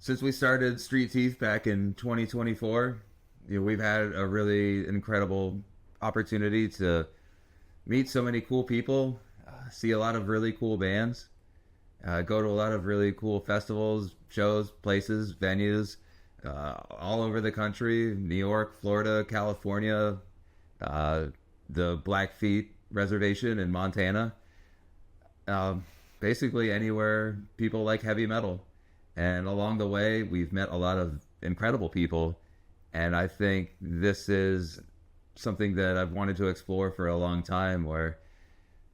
Since we started Street Teeth back in 2024, we've had a really incredible opportunity to meet so many cool people, see a lot of really cool bands, go to a lot of really cool festivals, shows, places, venues, all over the country: New York, Florida, California, uh, the Blackfeet Reservation in Montana. Um, Basically, anywhere people like heavy metal. And along the way, we've met a lot of incredible people. And I think this is something that I've wanted to explore for a long time, where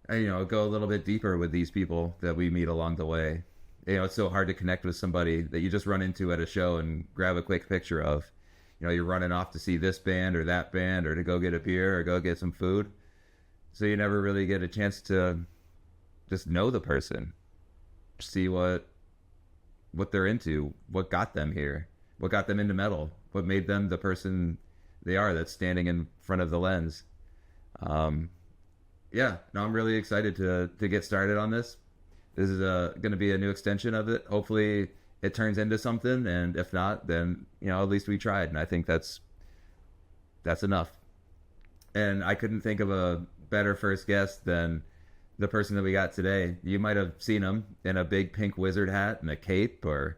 go a little bit deeper with these people that we meet along the way. It's so hard to connect with somebody that you just run into at a show and grab a quick picture of. You're running off to see this band or that band, or to go get a beer or go get some food. So you never really get a chance to just know the person, see what they're into, what got them here, what got them into metal, what made them the person they are that's standing in front of the lens. Um, yeah, no, I'm really excited to get started on this. This is going to be a new extension of it. Hopefully, it turns into something, and if not, then at least we tried, and I think that's enough. And I couldn't think of a better first guest than the person that we got today. You might have seen him in a big pink wizard hat and a cape, or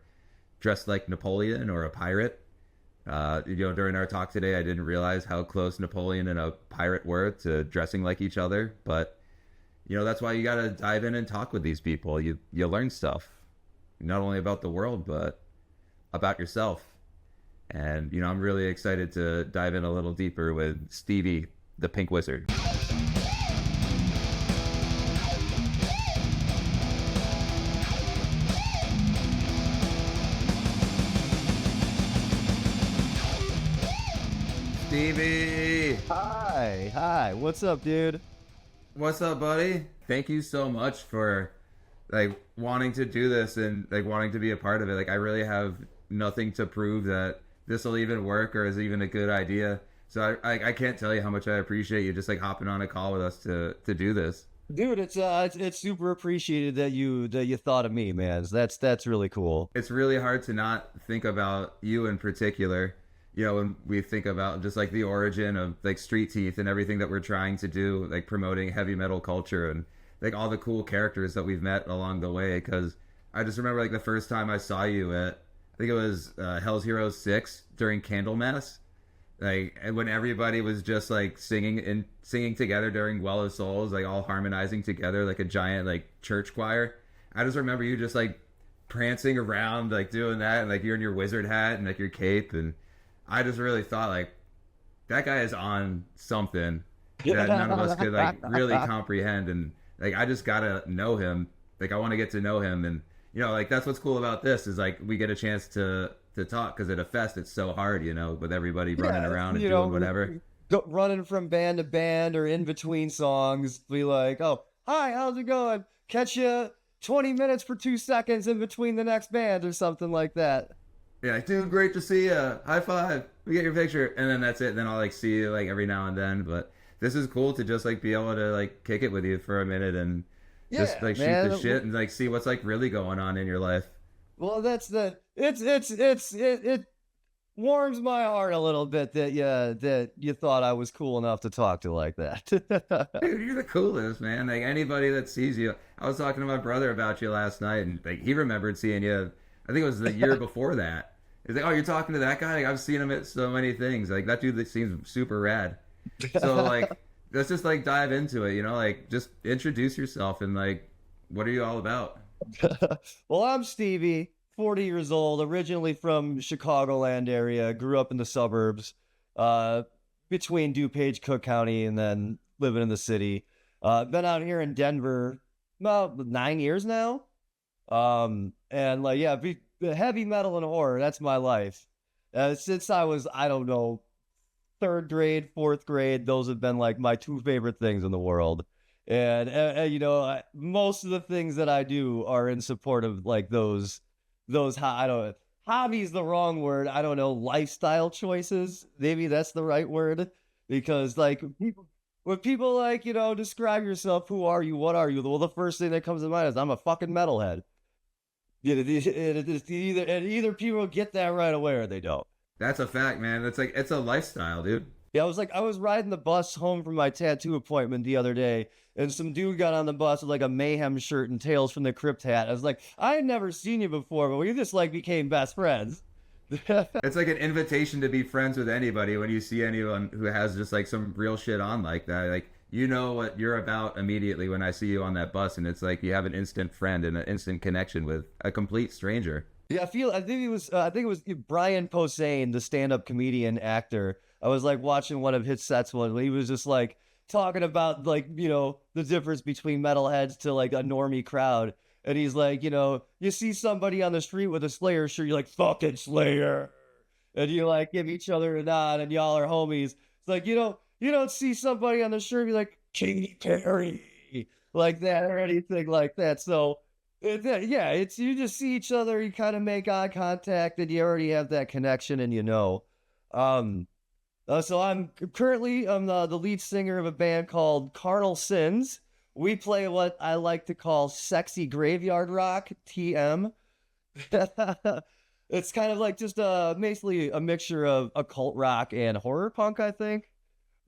dressed like Napoleon or a pirate. During our talk today, I didn't realize how close Napoleon and a pirate were to dressing like each other. But that's why you got to dive in and talk with these people. You learn stuff, not only about the world, but about yourself. And I'm really excited to dive in a little deeper with Stevie, the Pink Wizard. Stevie! Hi. What's up, dude? What's up, buddy? Thank you so much for wanting to do this and wanting to be a part of it. I really have nothing to prove that this will even work or is even a good idea. So I can't tell you how much I appreciate you just hopping on a call with us to do this. Dude, it's super appreciated that you thought of me, man. That's really cool. It's really hard to not think about you in particular. When we think about just the origin of Street Teeth and everything that we're trying to do, promoting heavy metal culture and all the cool characters that we've met along the way. Because I just remember the first time I saw you at, I think it was Hell's Heroes 6 during Candlemass, and when everybody was just singing together during Well of Souls, all harmonizing together like a giant church choir. I just remember you just prancing around doing that, and you're in your wizard hat and your cape, and I just really thought that guy is on something that none of us could really comprehend, and I just gotta know him. I want to get to know him, and that's what's cool about this is we get a chance to talk, because at a fest it's so hard, with everybody running around and doing whatever. Running from band to band or in between songs, be like, oh, hi, how's it going? Catch you 20 minutes for 2 seconds in between the next band or something like that. Yeah, dude, great to see you. High five. We get your picture, and then that's it. Then I'll see you every now and then. But this is cool to just be able to kick it with you for a minute and just shoot the shit and see what's really going on in your life. Well, it warms my heart a little bit that you thought I was cool enough to talk to like that. Dude, you're the coolest, man. Anybody that sees you. I was talking to my brother about you last night, and he remembered seeing you. I think it was the year before that. He's oh, you're talking to that guy? I've seen him at so many things. That dude that seems super rad. So let's just dive into it. Just introduce yourself and what are you all about? Well, I'm Stevie, 40 years old, originally from Chicagoland area, grew up in the suburbs, between DuPage, Cook County, and then living in the city. Been out here in Denver about 9 years now. And the heavy metal and horror, that's my life. Since I was, I don't know, third grade, fourth grade, those have been my two favorite things in the world. And most of the things that I do are in support of those I don't hobbies, the wrong word. I don't know, lifestyle choices. Maybe that's the right word, because people, when people describe yourself, who are you? What are you? Well, the first thing that comes to mind is I'm a fucking metalhead. Either people get that right away or they don't. That's a fact, man. It's a lifestyle, dude. Yeah, I was riding the bus home from my tattoo appointment the other day, and some dude got on the bus with like a Mayhem shirt and Tales from the Crypt hat. I was like, I had never seen you before, but we just like became best friends. It's like an invitation to be friends with anybody when you see anyone who has just like some real shit on like that. Like, you know what you're about immediately when I see you on that bus, and it's like you have an instant friend and an instant connection with a complete stranger. Yeah, I think it was Brian Posehn, the stand-up comedian actor. I was like watching one of his sets when he was just like talking about like, the difference between metalheads to like a normie crowd. And he's like, you see somebody on the street with a Slayer shirt, you're like, fucking Slayer. And you like give each other a nod and y'all are homies. It's like, you don't see somebody on the shirt be like, Katy Perry, like that or anything like that. So yeah, it's you just see each other, you kind of make eye contact, and you already have that connection, and Um, so I'm the lead singer of a band called Carnal Sins. We play what I like to call sexy graveyard rock (TM). It's kind of like just basically a mixture of occult rock and horror punk, I think.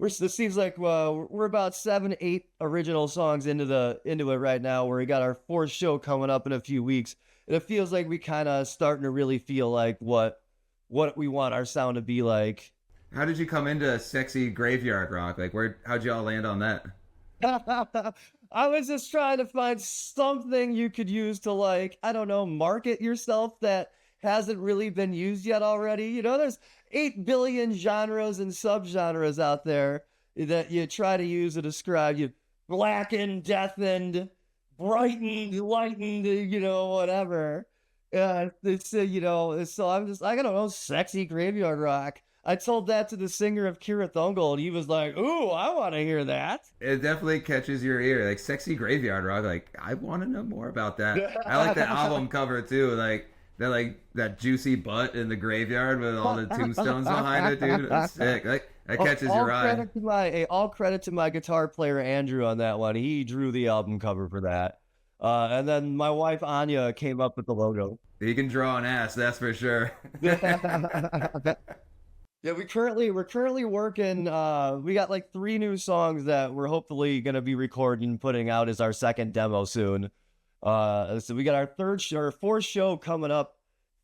This seems like we're about 7, 8 original songs into it right now. Where we got our fourth show coming up in a few weeks, and it feels like we kind of starting to really feel like what we want our sound to be like. How did you come into sexy graveyard rock? Like, how'd y'all land on that? I was just trying to find something you could use to like, I don't know, market yourself that hasn't really been used yet already. There's 8 billion genres and subgenres out there that you try to use to describe you blackened, deafened, brightened, lightened, whatever. So I don't know, sexy graveyard rock. I told that to the singer of Kira Thungle, and he was like, "Ooh, I want to hear that." It definitely catches your ear, like sexy graveyard rock. Like, I want to know more about that. I like the album cover too, that juicy butt in the graveyard with all the tombstones behind it, dude. It's sick. Like, that catches your eye. All credit to my guitar player Andrew on that one. He drew the album cover for that. And then my wife Anya came up with the logo. He can draw an ass, that's for sure. Yeah, we're currently working. We got like 3 new songs that we're hopefully gonna be recording and putting out as our second demo soon. So we got our fourth show coming up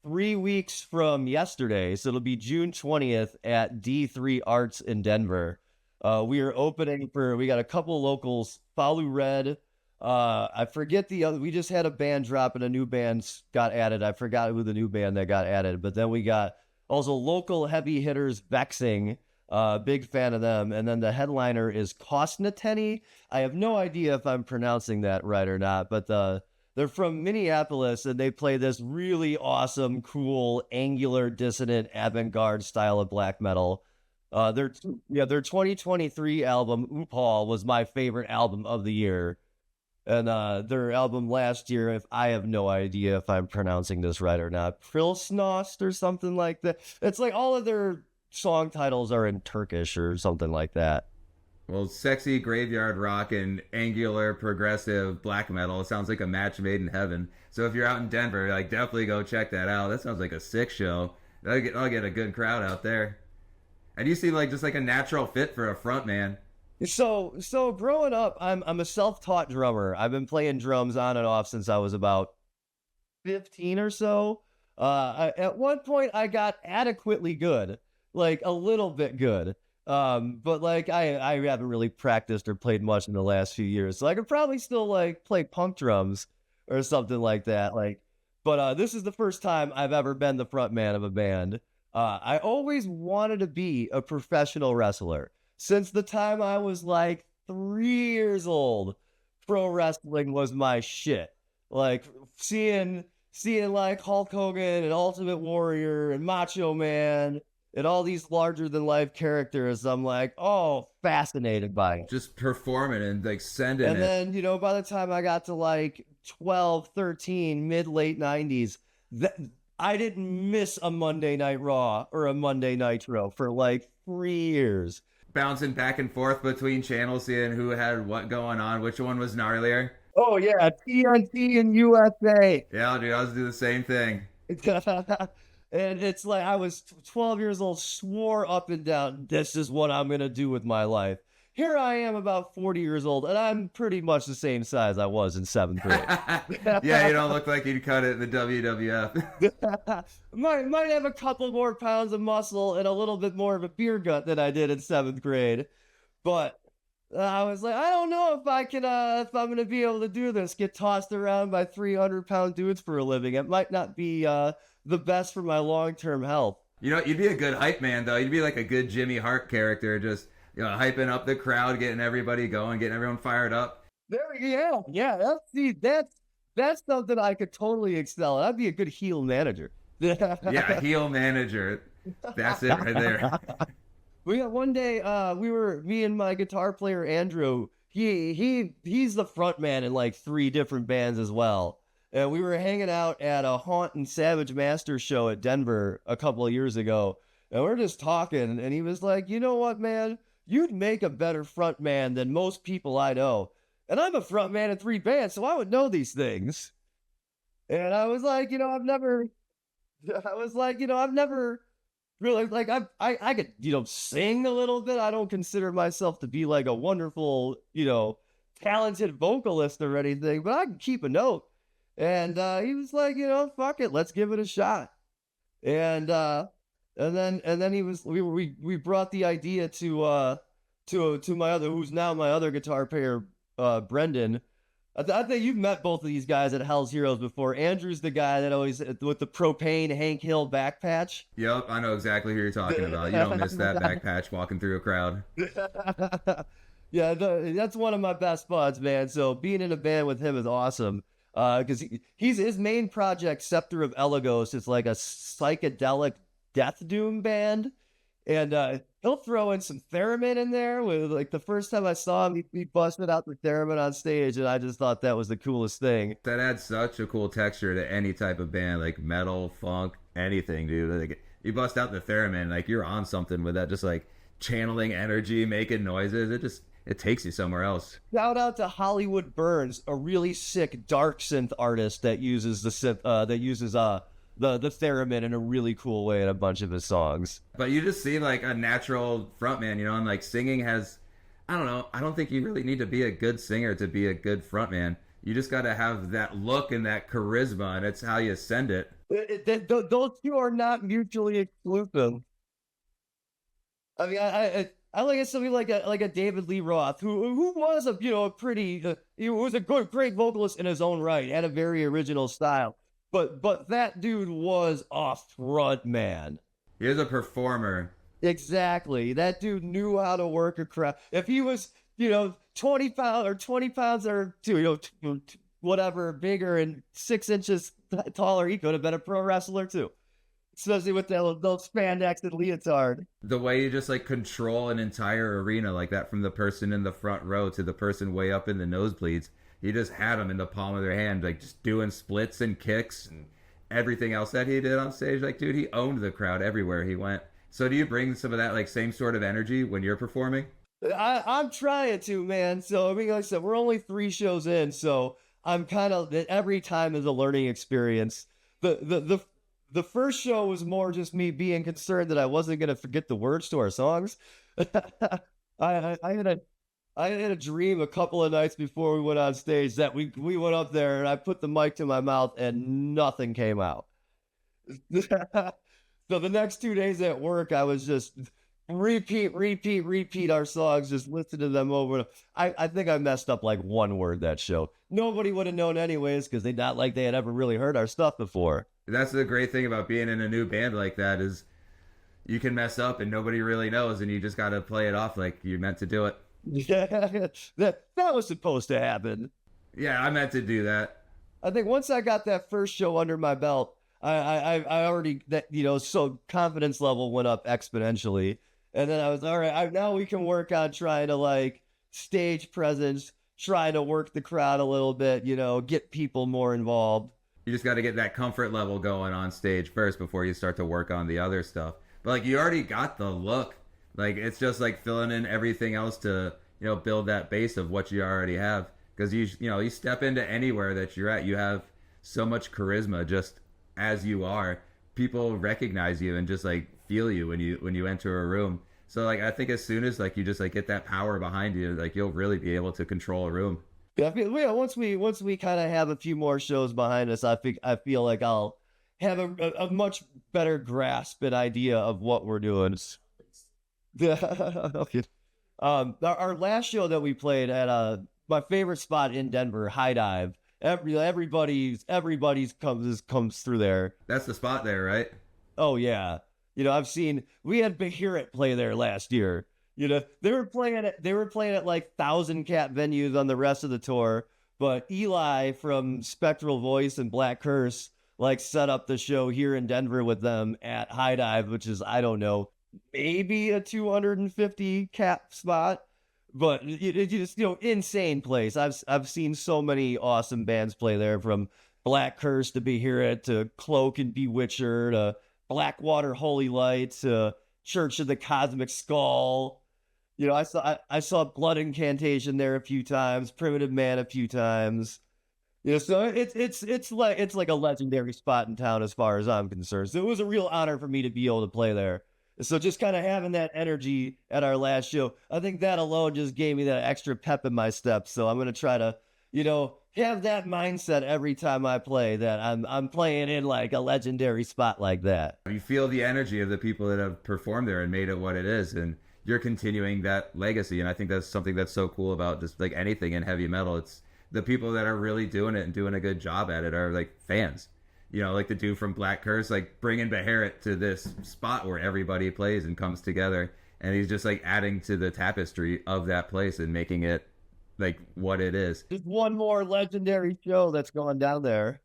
3 weeks from yesterday. So it'll be June 20th at D3 Arts in Denver. We are opening we got a couple locals, Falu Red. I forget the other. We just had a band drop and a new band got added. I forgot who the new band that got added, but then we got also local heavy hitters Vexing, big fan of them. And then the headliner is Kosnateni. I have no idea if I'm pronouncing that right or not, but they're from Minneapolis and they play this really awesome, cool, angular, dissonant, avant-garde style of black metal. Their 2023 album, Upal, was my favorite album of the year. And their album last year, if I have no idea if I'm pronouncing this right or not, Prilsnost or something like that. It's like all of their song titles are in Turkish or something like that. Well, sexy graveyard rock and angular progressive black metal. It sounds like a match made in heaven. So if you're out in Denver, like, definitely go check that out. That sounds like a sick show. I'll get a good crowd out there. And you seem like just like a natural fit for a front man. So growing up, I'm a self-taught drummer. I've been playing drums on and off since I was about 15 or so. At one point, I got adequately good, like a little bit good. But like I haven't really practiced or played much in the last few years, so I could probably still like play punk drums or something like that. But this is the first time I've ever been the front man of a band. I always wanted to be a professional wrestler. Since the time I was like 3 years old, pro wrestling was my shit. Like seeing like Hulk Hogan and Ultimate Warrior and Macho Man and all these larger than life characters, I'm like, oh, fascinated by it. Just performing and like sending and it. And then, by the time I got to like 12, 13, late 90s, I didn't miss a Monday Night Raw or a Monday Nitro for like 3 years. Bouncing back and forth between channels, seeing who had what going on, which one was gnarlier. Oh yeah, TNT and USA. Yeah, dude, I was doing the same thing. And it's like I was 12 years old, swore up and down, this is what I'm gonna do with my life. Here I am about 40 years old, and I'm pretty much the same size I was in seventh grade. Yeah, you don't look like you'd cut it in the WWF. might have a couple more pounds of muscle and a little bit more of a beer gut than I did in seventh grade. But I was like, I don't know if I can, if I'm gonna be able to do this. Get tossed around by 300-pound dudes for a living. It might not be the best for my long-term health. You know, you'd be a good hype man though. You'd be like a good Jimmy Hart character, just hyping up the crowd, getting everybody going, getting everyone fired up. Yeah. That's something I could totally excel at. I'd be a good heel manager. Yeah, heel manager. That's it right there. We got one day, me and my guitar player Andrew. He's the front man in like 3 different bands as well. And we were hanging out at a Haunt and Savage Master show at Denver a couple of years ago, and we're just talking. And he was like, "You know what, man? You'd make a better front man than most people I know. And I'm a front man in 3 bands, so I would know these things." And I was like, I've never really like I could sing a little bit. I don't consider myself to be like a wonderful talented vocalist or anything, but I can keep a note. And he was like, fuck it, let's give it a shot. And then we brought the idea to my other, who's now my other guitar player, Brendan. I think you've met both of these guys at Hell's Heroes before. Andrew's the guy that always with the propane Hank Hill back patch. Yep, I know exactly who you're talking about. You don't miss that back patch walking through a crowd. Yeah, that's one of my best buds, man. So being in a band with him is awesome. Because he's his main project, Scepter of Elagos, is like a psychedelic death doom band. And he'll throw in some theremin in there. With like the first time I saw him, he busted out the theremin on stage, and I just thought that was the coolest thing. That adds such a cool texture to any type of band, like metal, funk, anything, dude. Like, you bust out the theremin, like you're on something with that, just like channeling energy, making noises. It takes you somewhere else. Shout out to Hollywood Burns, a really sick dark synth artist that uses the theremin in a really cool way in a bunch of his songs. But you just seem like a natural frontman, and like singing has, I don't know, I don't think you really need to be a good singer to be a good frontman. You just got to have that look and that charisma, and it's how you send it. Those two are not mutually exclusive. I mean, I like something like a David Lee Roth, who was a pretty he was a great vocalist in his own right, had a very original style. But that dude was a front man. He was a performer. Exactly. That dude knew how to work a crowd. If he was 20 pounds or whatever bigger and 6 inches taller, he could have been a pro wrestler too. Especially with those spandex and leotard. The way you just like control an entire arena like that, from the person in the front row to the person way up in the nosebleeds. He just had them in the palm of their hand, like just doing splits and kicks and everything else that he did on stage. Like, dude, he owned the crowd everywhere he went. So do you bring some of that like same sort of energy when you're performing? I'm trying to, man. So I mean, like I said, we're only 3 shows in, so I'm kind of, every time is a learning experience. The first show was more just me being concerned that I wasn't going to forget the words to our songs. I had a dream a couple of nights before we went on stage that we went up there and I put the mic to my mouth and nothing came out. So the next 2 days at work, I was just repeat our songs, just listen to them over. I think I messed up like 1 word that show. Nobody would have known anyways, because they had ever really heard our stuff before. That's the great thing about being in a new band like that, is you can mess up and nobody really knows, and you just got to play it off like you meant to do it. Yeah, that was supposed to happen. Yeah, I meant to do that. I think once I got that first show under my belt, I already, that so confidence level went up exponentially. And then I was, all right, now we can work on trying to like stage presence, trying to work the crowd a little bit, get people more involved. You just got to get that comfort level going on stage first before you start to work on the other stuff. But like, you already got the look. Like, it's just like filling in everything else to, build that base of what you already have. because you step into anywhere that you're at, you have so much charisma just as you are. People recognize you and just like feel you when you enter a room. So like I think as soon as like you just like get that power behind you, like you'll really be able to control a room. Yeah, yeah, once we kind of have a few more shows behind us, I feel like I'll have a much better grasp and idea of what we're doing. Yeah. Okay. Our last show that we played at my favorite spot in Denver, High Dive. Everybody's comes through there. That's the spot there, right? Oh yeah. We had Behirit play there last year. They were playing at like Thousand Cat venues on the rest of the tour, but Eli from Spectral Voice and Black Curse like set up the show here in Denver with them at High Dive, which is, I don't know, maybe a 250 cap spot, but it just, insane place. I've seen so many awesome bands play there, from Black Curse to Behirit to Cloak and Bewitcher to Blackwater Holy Lights to Church of the Cosmic Skull. I saw Blood Incantation there a few times, Primitive Man a few times. So it's like a legendary spot in town as far as I'm concerned. So it was a real honor for me to be able to play there. So just kind of having that energy at our last show, I think that alone just gave me that extra pep in my step. So I'm gonna try to, have that mindset every time I play, that I'm playing in like a legendary spot like that. You feel the energy of the people that have performed there and made it what it is, and you're continuing that legacy. And I think that's something that's so cool about just like anything in heavy metal. It's the people that are really doing it and doing a good job at it are like fans. Like the dude from Black Curse, like bringing Beharit to this spot where everybody plays and comes together, and he's just like adding to the tapestry of that place and making it like what it is. Just one more legendary show that's going down there.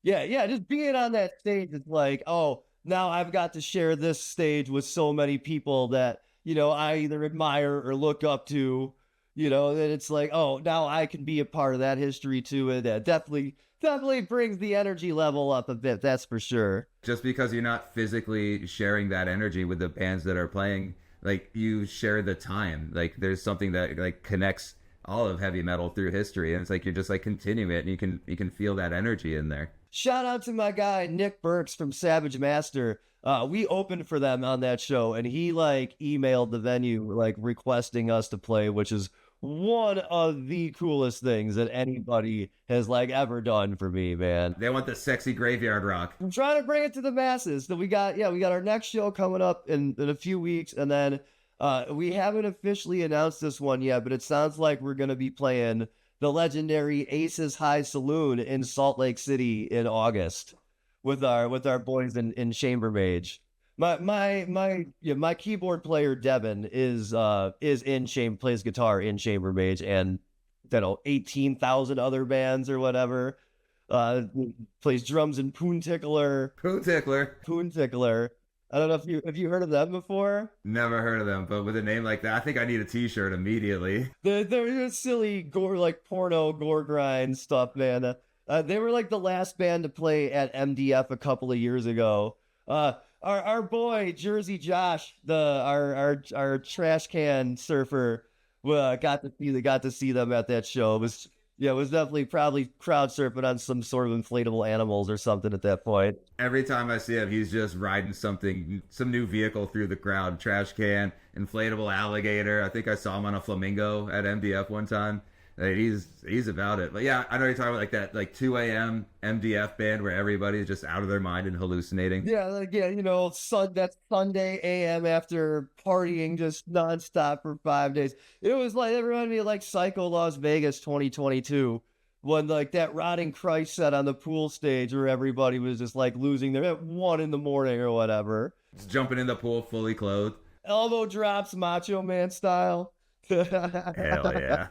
Yeah, yeah, just being on that stage, it's like, oh, now I've got to share this stage with so many people that, I either admire or look up to, that it's like, oh, now I can be a part of that history too. And that definitely brings the energy level up a bit, that's for sure. Just because you're not physically sharing that energy with the bands that are playing, like you share the time. Like there's something that like connects all of heavy metal through history, and it's like you're just like continuing it, and you can feel that energy in there. Shout out to my guy Nick Burks from Savage Master. We opened for them on that show, and he like emailed the venue like requesting us to play, which is one of the coolest things that anybody has like ever done for me, man. They want the sexy graveyard rock. I'm trying to bring it to the masses. So we got our next show coming up in a few weeks, and then we haven't officially announced this one yet, but it sounds like we're gonna be playing the legendary Aces High Saloon in Salt Lake City in August with our boys in Chamber Mage. My keyboard player Devin is plays guitar in Chamber Mage, and 18,000 other bands or whatever. Plays drums in Poon Tickler. Poon Tickler. I don't know if you heard of them before. Never heard of them, but with a name like that, I think I need a T-shirt immediately. They're silly gore, like porno gore grind stuff, man. They were like the last band to play at MDF a couple of years ago. Our boy Jersey Josh, our trash can surfer, got to see them at that show. It was definitely probably crowd surfing on some sort of inflatable animals or something at that point. Every time I see him, he's just riding some new vehicle through the crowd. Trash can, inflatable alligator. I think I saw him on a flamingo at MDF one time. He's about it. But yeah, I know you're talking about like that, like 2 a.m. MDF band where everybody's just out of their mind and hallucinating. Yeah, that Sunday a.m. after partying just nonstop for 5 days. It was like, it reminded me of like Psycho Las Vegas 2022, when like that Rotting Christ set on the pool stage where everybody was just like losing their at 1 a.m. or whatever. Just jumping in the pool fully clothed. Elbow drops, Macho Man style. Hell yeah.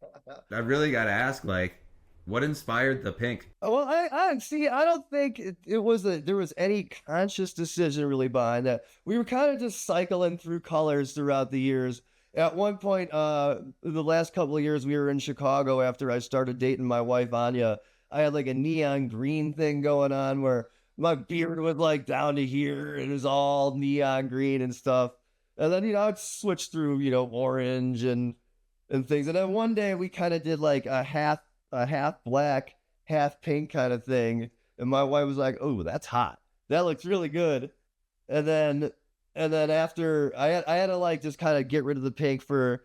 I really got to ask, like, what inspired the pink? Well, I see. I don't think there was any conscious decision really behind that. We were kind of just cycling through colors throughout the years. At one point, the last couple of years we were in Chicago after I started dating my wife, Anya. I had like a neon green thing going on where my beard was like down to here. And it was all neon green and stuff. And then, I'd switch through, orange and things. And then one day we kind of did like a half a half black, half pink kind of thing. And my wife was like, "Oh, that's hot. That looks really good." And then after I had to like just kind of get rid of the pink for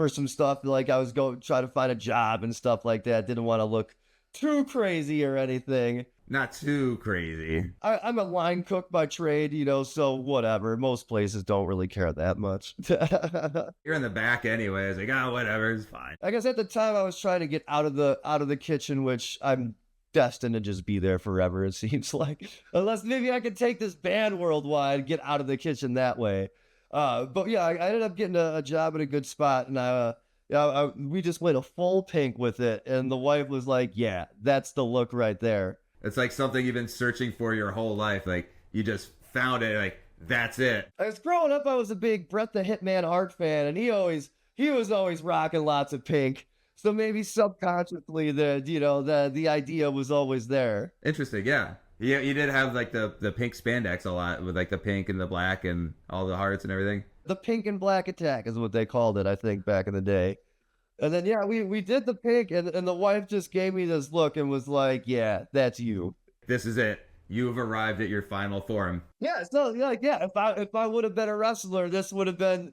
some stuff. Like I was going try to find a job and stuff like that. Didn't want to look too crazy or anything. Not too crazy. I'm a line cook by trade, so whatever. Most places don't really care that much. You're in the back anyway. It's like, oh, whatever, it's fine. I guess at the time I was trying to get out of the kitchen, which I'm destined to just be there forever, it seems like. Unless maybe I could take this band worldwide, get out of the kitchen that way. But yeah, I ended up getting a job at a good spot, and we just went a full pink with it, and the wife was like, "Yeah, that's the look right there." It's like something you've been searching for your whole life. Like, you just found it, like, that's it. I was growing up, I was a big Bret the Hitman Hart fan, and he was always rocking lots of pink. So maybe subconsciously the idea was always there. Interesting, yeah. Yeah, you did have like the pink spandex a lot with like the pink and the black and all the hearts and everything. The pink and black attack is what they called it, I think, back in the day. And then yeah, we did the pink, and the wife just gave me this look and was like, "Yeah, that's you." This is it. You've arrived at your final form. Yeah, so like yeah, if I would have been a wrestler, this would have been,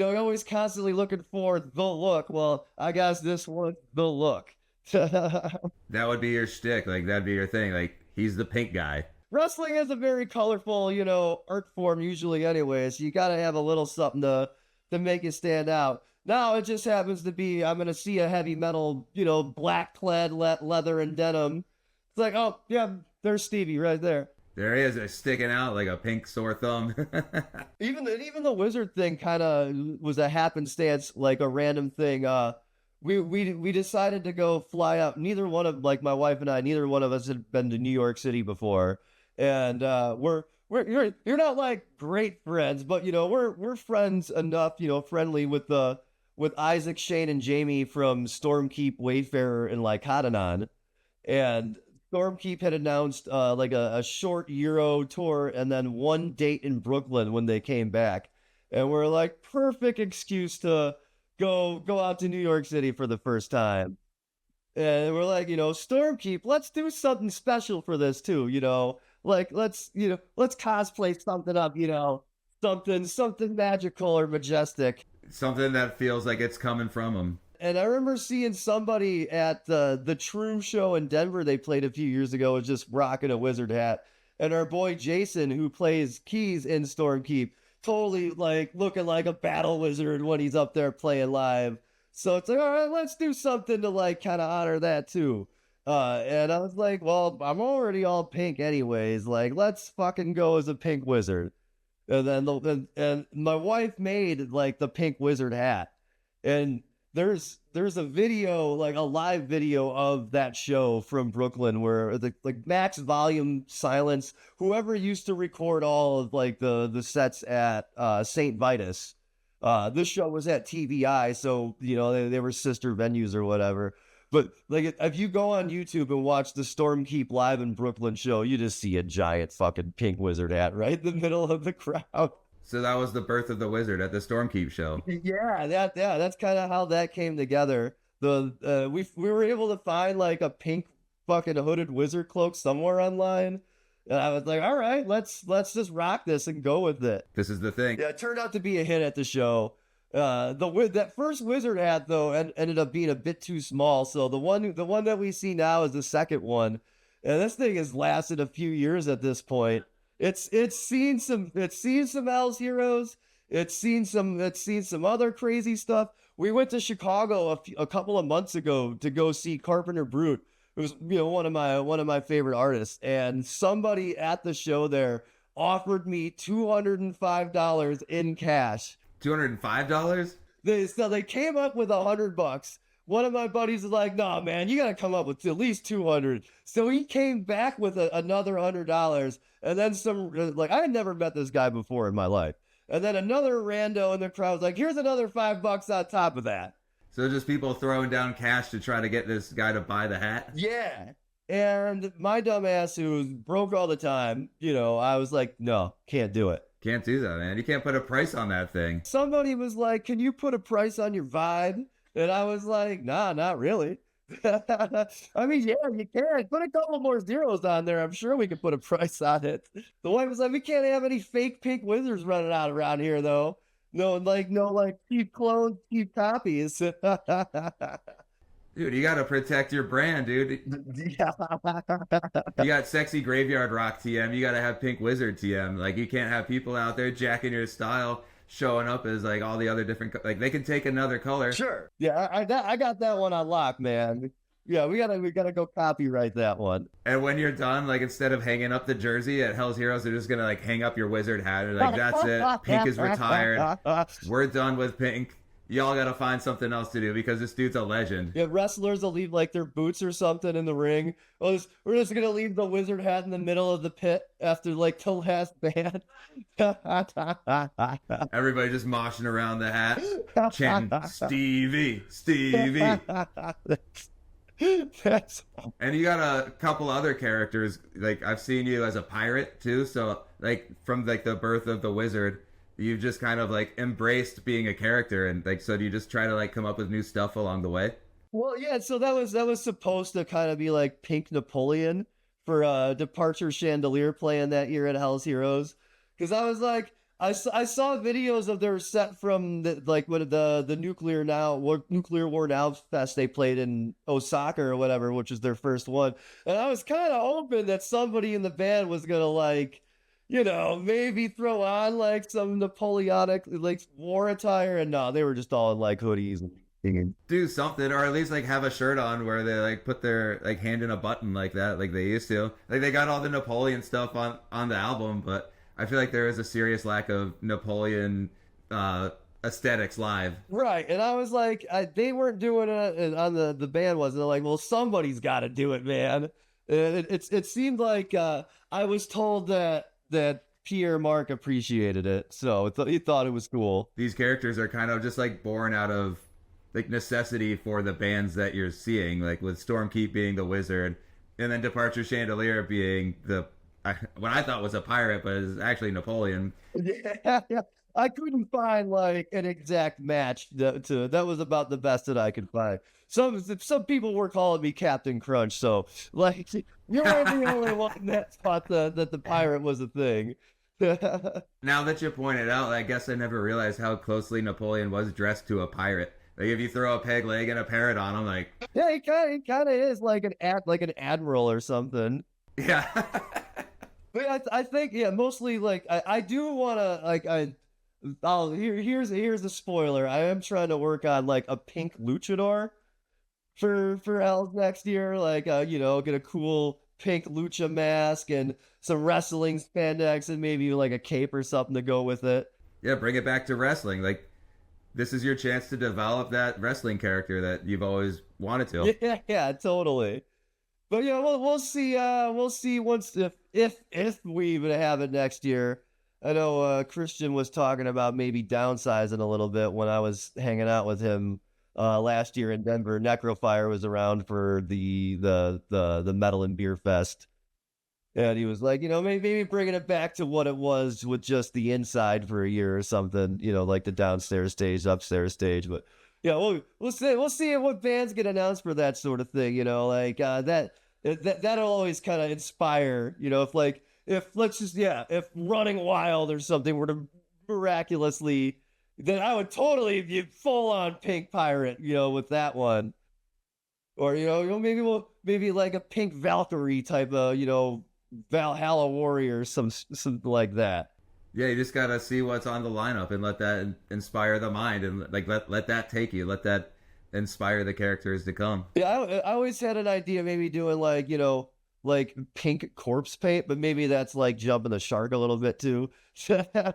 always constantly looking for the look. Well, I guess this was the look. That would be your shtick. Like, that'd be your thing. Like, he's the pink guy. Wrestling is a very colorful, art form usually anyway, so you gotta have a little something to make it stand out. Now it just happens to be I'm gonna see a heavy metal, black clad leather and denim. It's like, oh yeah, there's Stevie right there. There he is, sticking out like a pink sore thumb. Even the wizard thing kind of was a happenstance, like a random thing. We decided to go fly out. Neither one of like my wife and I, neither one of us had been to New York City before, and you're not like great friends, but we're friends enough, friendly with Isaac, Shane, and Jamie from Stormkeep, Wayfarer, and like Hadanon. And Stormkeep had announced like a short Euro tour and then one date in Brooklyn when they came back. And we're like, perfect excuse to go out to New York City for the first time. And we're like, Stormkeep, let's do something special for this too, like let's cosplay something up, something magical or majestic. Something that feels like it's coming from him. And I remember seeing somebody at the True show in Denver they played a few years ago was just rocking a wizard hat. And our boy Jason, who plays keys in Stormkeep, totally like looking like a battle wizard when he's up there playing live. So it's like, all right, let's do something to like kind of honor that too. And I was like, well, I'm already all pink anyways. Like, let's fucking go as a pink wizard. And then and my wife made like the pink wizard hat. And there's a video, like a live video of that show from Brooklyn where the like max volume silence, whoever used to record all of like the sets at St. Vitus. This show was at TVI, so they were sister venues or whatever. But like if you go on YouTube and watch the Stormkeep Live in Brooklyn show, you just see a giant fucking pink wizard hat right in the middle of the crowd. So that was the birth of the wizard at the Stormkeep show. Yeah, that's kind of how that came together. We were able to find like a pink fucking hooded wizard cloak somewhere online. And I was like, all right, let's just rock this and go with it. This is the thing. Yeah, it turned out to be a hit at the show. That first wizard hat though ended up being a bit too small. So the one that we see now is the second one, and this thing has lasted a few years at this point. It's seen some Hell's Heroes. It's seen some other crazy stuff. We went to Chicago a couple of months ago to go see Carpenter Brute. It was one of my favorite artists, and somebody at the show there offered me $205 in cash. $205? They came up with $100. One of my buddies is like, "Nah, man, you gotta come up with at least 200." So he came back with another $100, and then some. Like I had never met this guy before in my life, and then another rando in the crowd was like, "Here's another $5 on top of that." So just people throwing down cash to try to get this guy to buy the hat? Yeah. And my dumbass, who's broke all the time, I was like, "No, can't do it." Can't do that, man. You can't put a price on that thing. Somebody was like, "Can you put a price on your vibe?" And I was like, "Nah, not really." I mean, yeah, you can put a couple more zeros on there. I'm sure we could put a price on it. The wife was like, "We can't have any fake pink wizards running out around here, though. No, like cheap clones, cheap copies." Dude, you gotta protect your brand, dude. Yeah. You got sexy graveyard rock TM. You gotta have pink wizard TM. Like you can't have people out there jacking your style, showing up as like all the other different. Like they can take another color. Sure. Yeah, I got that one on lock, man. Yeah, we gotta go copyright that one. And when you're done, like instead of hanging up the jersey at Hell's Heroes, they're just gonna like hang up your wizard hat. And like that's it. Pink is retired. We're done with pink. Y'all gotta find something else to do because this dude's a legend. Yeah, wrestlers will leave like their boots or something in the ring. We're just gonna leave the wizard hat in the middle of the pit after like the last band. Everybody just moshing around the hat, chanting Stevie, Stevie. And you got a couple other characters. Like I've seen you as a pirate too. So like from like the birth of the wizard, you've just kind of like embraced being a character, and like so do you just try to like come up with new stuff along the way? Well, yeah, so that was supposed to kind of be like Pink Napoleon for Departure Chandelier playing that year at Hell's Heroes. Because I was like, I saw videos of their set from like what the Nuclear War Now fest they played in Osaka or whatever, which was their first one. And I was kind of hoping that somebody in the band was gonna like, maybe throw on like some Napoleonic like war attire. And no, they were just all in like hoodies and Do something, or at least like have a shirt on where they like put their like hand in a button like that, like they used to. Like they got all the Napoleon stuff on the album, but I feel like there is a serious lack of Napoleon aesthetics live. Right, and I was like, they weren't doing it, and on the band wasn't. They're like, well, somebody's got to do it, man. And it seemed like I was told that Pierre Marc appreciated it, so he thought it was cool. These characters are kind of just like born out of like necessity for the bands that you're seeing, like with Stormkeep being the wizard, and then Departure Chandelier being what I thought was a pirate, but is actually Napoleon. Yeah, yeah. I couldn't find like an exact match that was about the best that I could find. Some people were calling me Captain Crunch, so like you weren't the only one that thought that the pirate was a thing. Now that you pointed out, I guess I never realized how closely Napoleon was dressed to a pirate. Like if you throw a peg leg and a parrot on him, like Yeah, he kind of is like an admiral or something. yeah. But I think yeah, mostly like I do want to like here's a spoiler. I am trying to work on like a pink luchador for L's next year. Like get a cool pink lucha mask and some wrestling spandex and maybe like a cape or something to go with it. Yeah, bring it back to wrestling. Like this is your chance to develop that wrestling character that you've always wanted to. Yeah, totally. But yeah, we'll see. We'll see once if we even have it next year. I know Christian was talking about maybe downsizing a little bit when I was hanging out with him last year in Denver. Necrofire was around for the Metal and Beer Fest, and he was like, maybe bringing it back to what it was with just the inside for a year or something. Like the downstairs stage, upstairs stage, but. Yeah, we'll see what bands get announced for that sort of thing. Like that'll always kind of inspire. If Running Wild or something were to miraculously, then I would totally be full on Pink Pirate. With that one, or maybe like a Pink Valkyrie type of Valhalla Warrior, something like that. Yeah, you just gotta see what's on the lineup and let that inspire the mind, and like let that take you, let that inspire the characters to come. Yeah, I always had an idea maybe doing like pink corpse paint, but maybe that's like jumping the shark a little bit too. I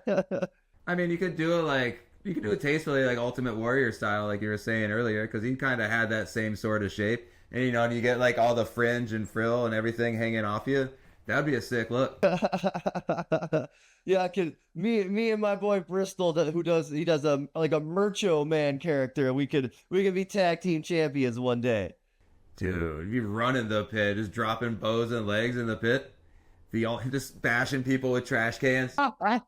mean, you could do it tastefully, like Ultimate Warrior style, like you were saying earlier, because he kind of had that same sort of shape, and and you get like all the fringe and frill and everything hanging off you. That'd be a sick look. Yeah, me and my boy Bristol he does a like a Macho Man character. We could be tag team champions one day. Dude, you running the pit, just dropping bows and legs in the pit. Just bashing people with trash cans. Dude, I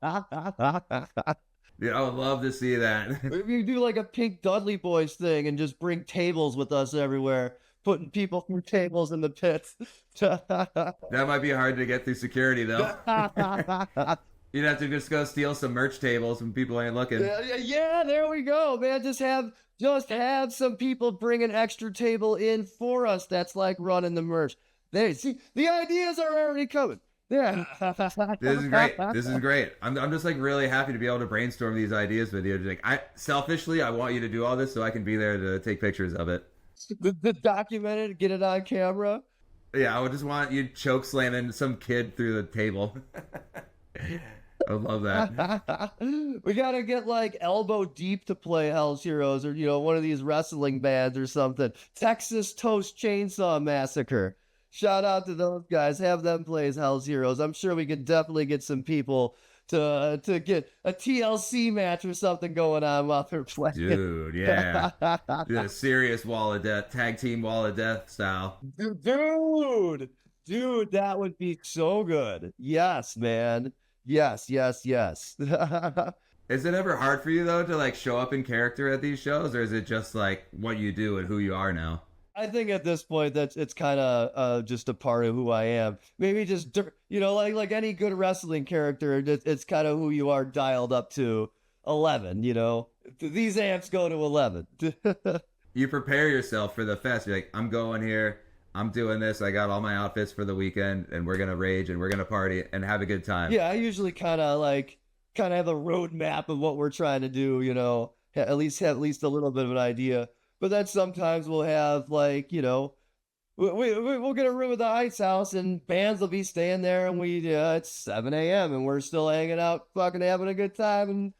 would love to see that. If you do like a Pink Dudley Boys thing and just bring tables with us everywhere. putting people through tables in the pits. That might be hard to get through security though. You'd have to just go steal some merch tables when people ain't looking. Yeah, there we go, man. Just have some people bring an extra table in for us. That's like running the merch. There, see, the ideas are already coming. Yeah. This is great. This is great. I'm just like really happy to be able to brainstorm these ideas with you. Like I selfishly, I want you to do all this so I can be there to take pictures of it. The document it, get it on camera. Yeah, I would just want you choke slamming some kid through the table. I love that. We gotta get like Elbow Deep to play Hell's Heroes, or one of these wrestling bands or something. Texas Toast Chainsaw Massacre. Shout out to those guys. Have them play as Hell's Heroes. I'm sure we could definitely get some people to get a TLC match or something going on while they're playing. Dude, yeah. The serious wall of death, tag team wall of death style. Dude, that would be so good. Yes, man. Yes. Is it ever hard for you though to like show up in character at these shows, or is it just like what you do and who you are now? I think at this point that it's kind of just a part of who I am. Maybe just like any good wrestling character, it's kind of who you are dialed up to 11. These amps go to 11. You prepare yourself for the fest. You're like, I'm going here. I'm doing this. I got all my outfits for the weekend, and we're gonna rage and we're gonna party and have a good time. Yeah, I usually kind of have a roadmap of what we're trying to do. At least have a little bit of an idea. But then sometimes we'll have we'll get a room at the Ice House and bands will be staying there, and it's 7 a.m. and we're still hanging out, fucking having a good time, and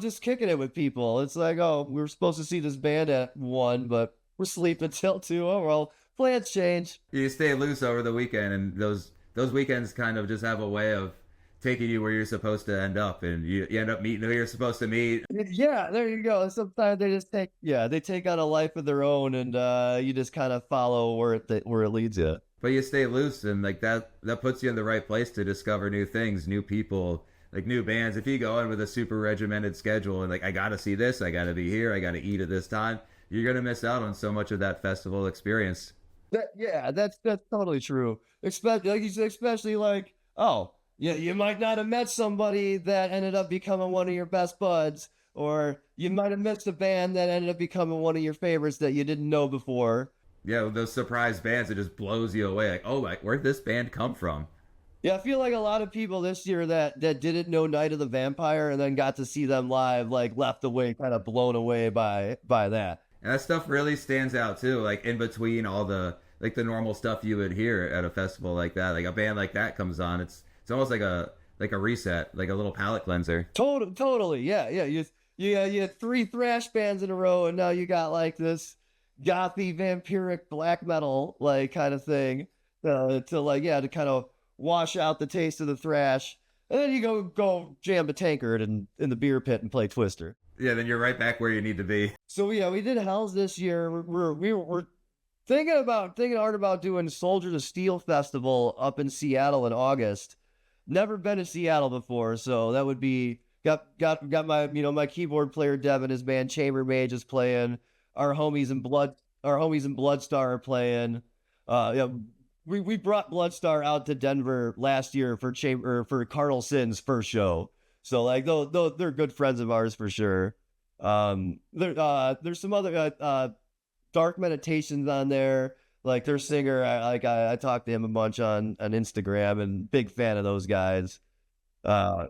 just kicking it with people. It's like, oh, we were supposed to see this band at 1, but we're sleeping till 2. Oh well, plans change. You stay loose over the weekend, and those weekends kind of just have a way of taking you where you're supposed to end up, and you end up meeting who you're supposed to meet. Yeah, there you go. Sometimes they just take on a life of their own, and you just kind of follow where it leads you. But you stay loose, and like that puts you in the right place to discover new things, new people, like new bands. If you go in with a super regimented schedule and like, I gotta see this, I gotta be here, I gotta eat at this time, you're gonna miss out on so much of that festival experience. That's totally true. Especially like you said, especially like, oh yeah, you might not have met somebody that ended up becoming one of your best buds, or you might have missed a band that ended up becoming one of your favorites that you didn't know before. Yeah, those surprise bands, it just blows you away. Like, oh, like, where'd this band come from? Yeah, I feel like a lot of people this year that didn't know Night of the Vampire and then got to see them live, like left away kind of blown away by that. And that stuff really stands out too. Like in between all the normal stuff you would hear at a festival like that, like a band like that comes on, it's almost like a reset, like a little palate cleanser. Totally, yeah. You had 3 thrash bands in a row, and now you got like this gothy vampiric black metal like kind of thing to kind of wash out the taste of the thrash, and then you go jam a tankard in the beer pit and play Twister. Yeah, then you're right back where you need to be. So yeah, we did Hells this year. We're thinking hard about doing Soldier to Steel Festival up in Seattle in August. Never been to Seattle before, so that would be got my my keyboard player Devin, his band Chamber Mage is playing. Our homies in Bloodstar are playing. We brought Bloodstar out to Denver last year for Carnal Sins first show. So like they're good friends of ours for sure. There's some other Dark Meditations on there. Like their singer, I talked to him a bunch on Instagram, and big fan of those guys. I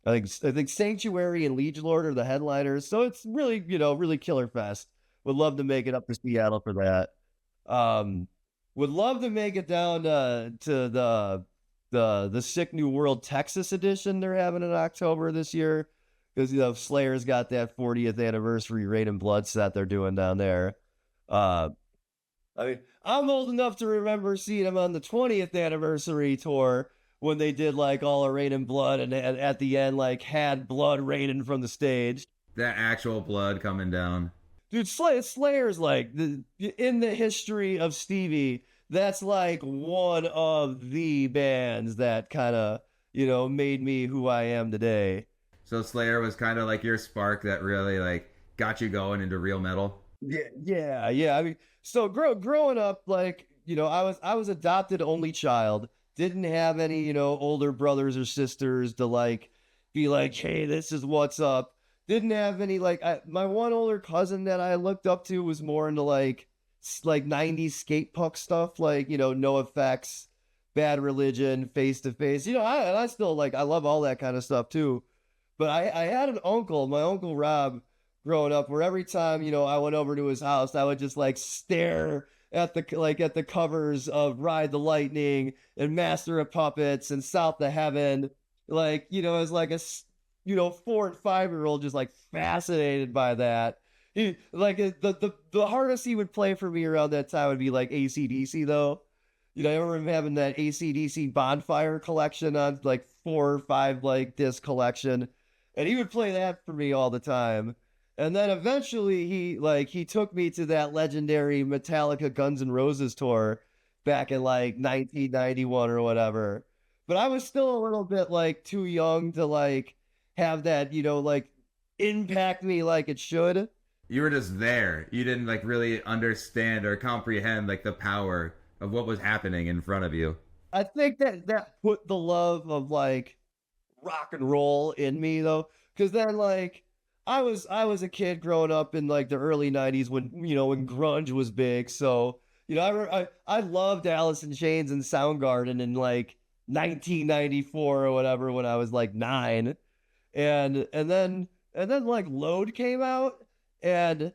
think Sanctuary and Liege Lord are the headliners, so it's really really killer fest. Would love to make it up to Seattle for that. Would love to make it down to the Sick New World Texas edition they're having in October this year, because Slayer's got that 40th anniversary Rain and Blood set they're doing down there. I mean, I'm old enough to remember seeing them on the 20th anniversary tour when they did like all of Rain and Blood, and at the end like had blood raining from the stage. That actual blood coming down. Dude, Slayer's like in the history of Stevie, that's like one of the bands that kind of made me who I am today. So Slayer was kind of like your spark that really like got you going into real metal. Yeah. I mean, so growing up, like, I was adopted only child. Didn't have any, older brothers or sisters to like be like, hey, this is what's up. Didn't have any like my one older cousin that I looked up to was more into like like 90s skate punk stuff, like, No Effects, Bad Religion, Face to Face. I still like I love all that kind of stuff too. But I had an uncle, my uncle Rob, growing up, where every time, I went over to his house, I would just like stare at the covers of Ride the Lightning and Master of Puppets and South to Heaven. Like, as like 4 and 5 year old, just like fascinated by that. The hardest he would play for me around that time would be like AC/DC though. I remember having that AC/DC Bonfire collection on like 4 or 5 like disc collection, and he would play that for me all the time. And then eventually he took me to that legendary Metallica Guns N' Roses tour back in like 1991 or whatever. But I was still a little bit like too young to like have that, like impact me like it should. You were just there. You didn't like really understand or comprehend like the power of what was happening in front of you. I think that put the love of like rock and roll in me though, because then like I was a kid growing up in like the early 90s when when grunge was big. So I loved Alice in Chains and Soundgarden in like 1994 or whatever when I was like 9, and then like Load came out, and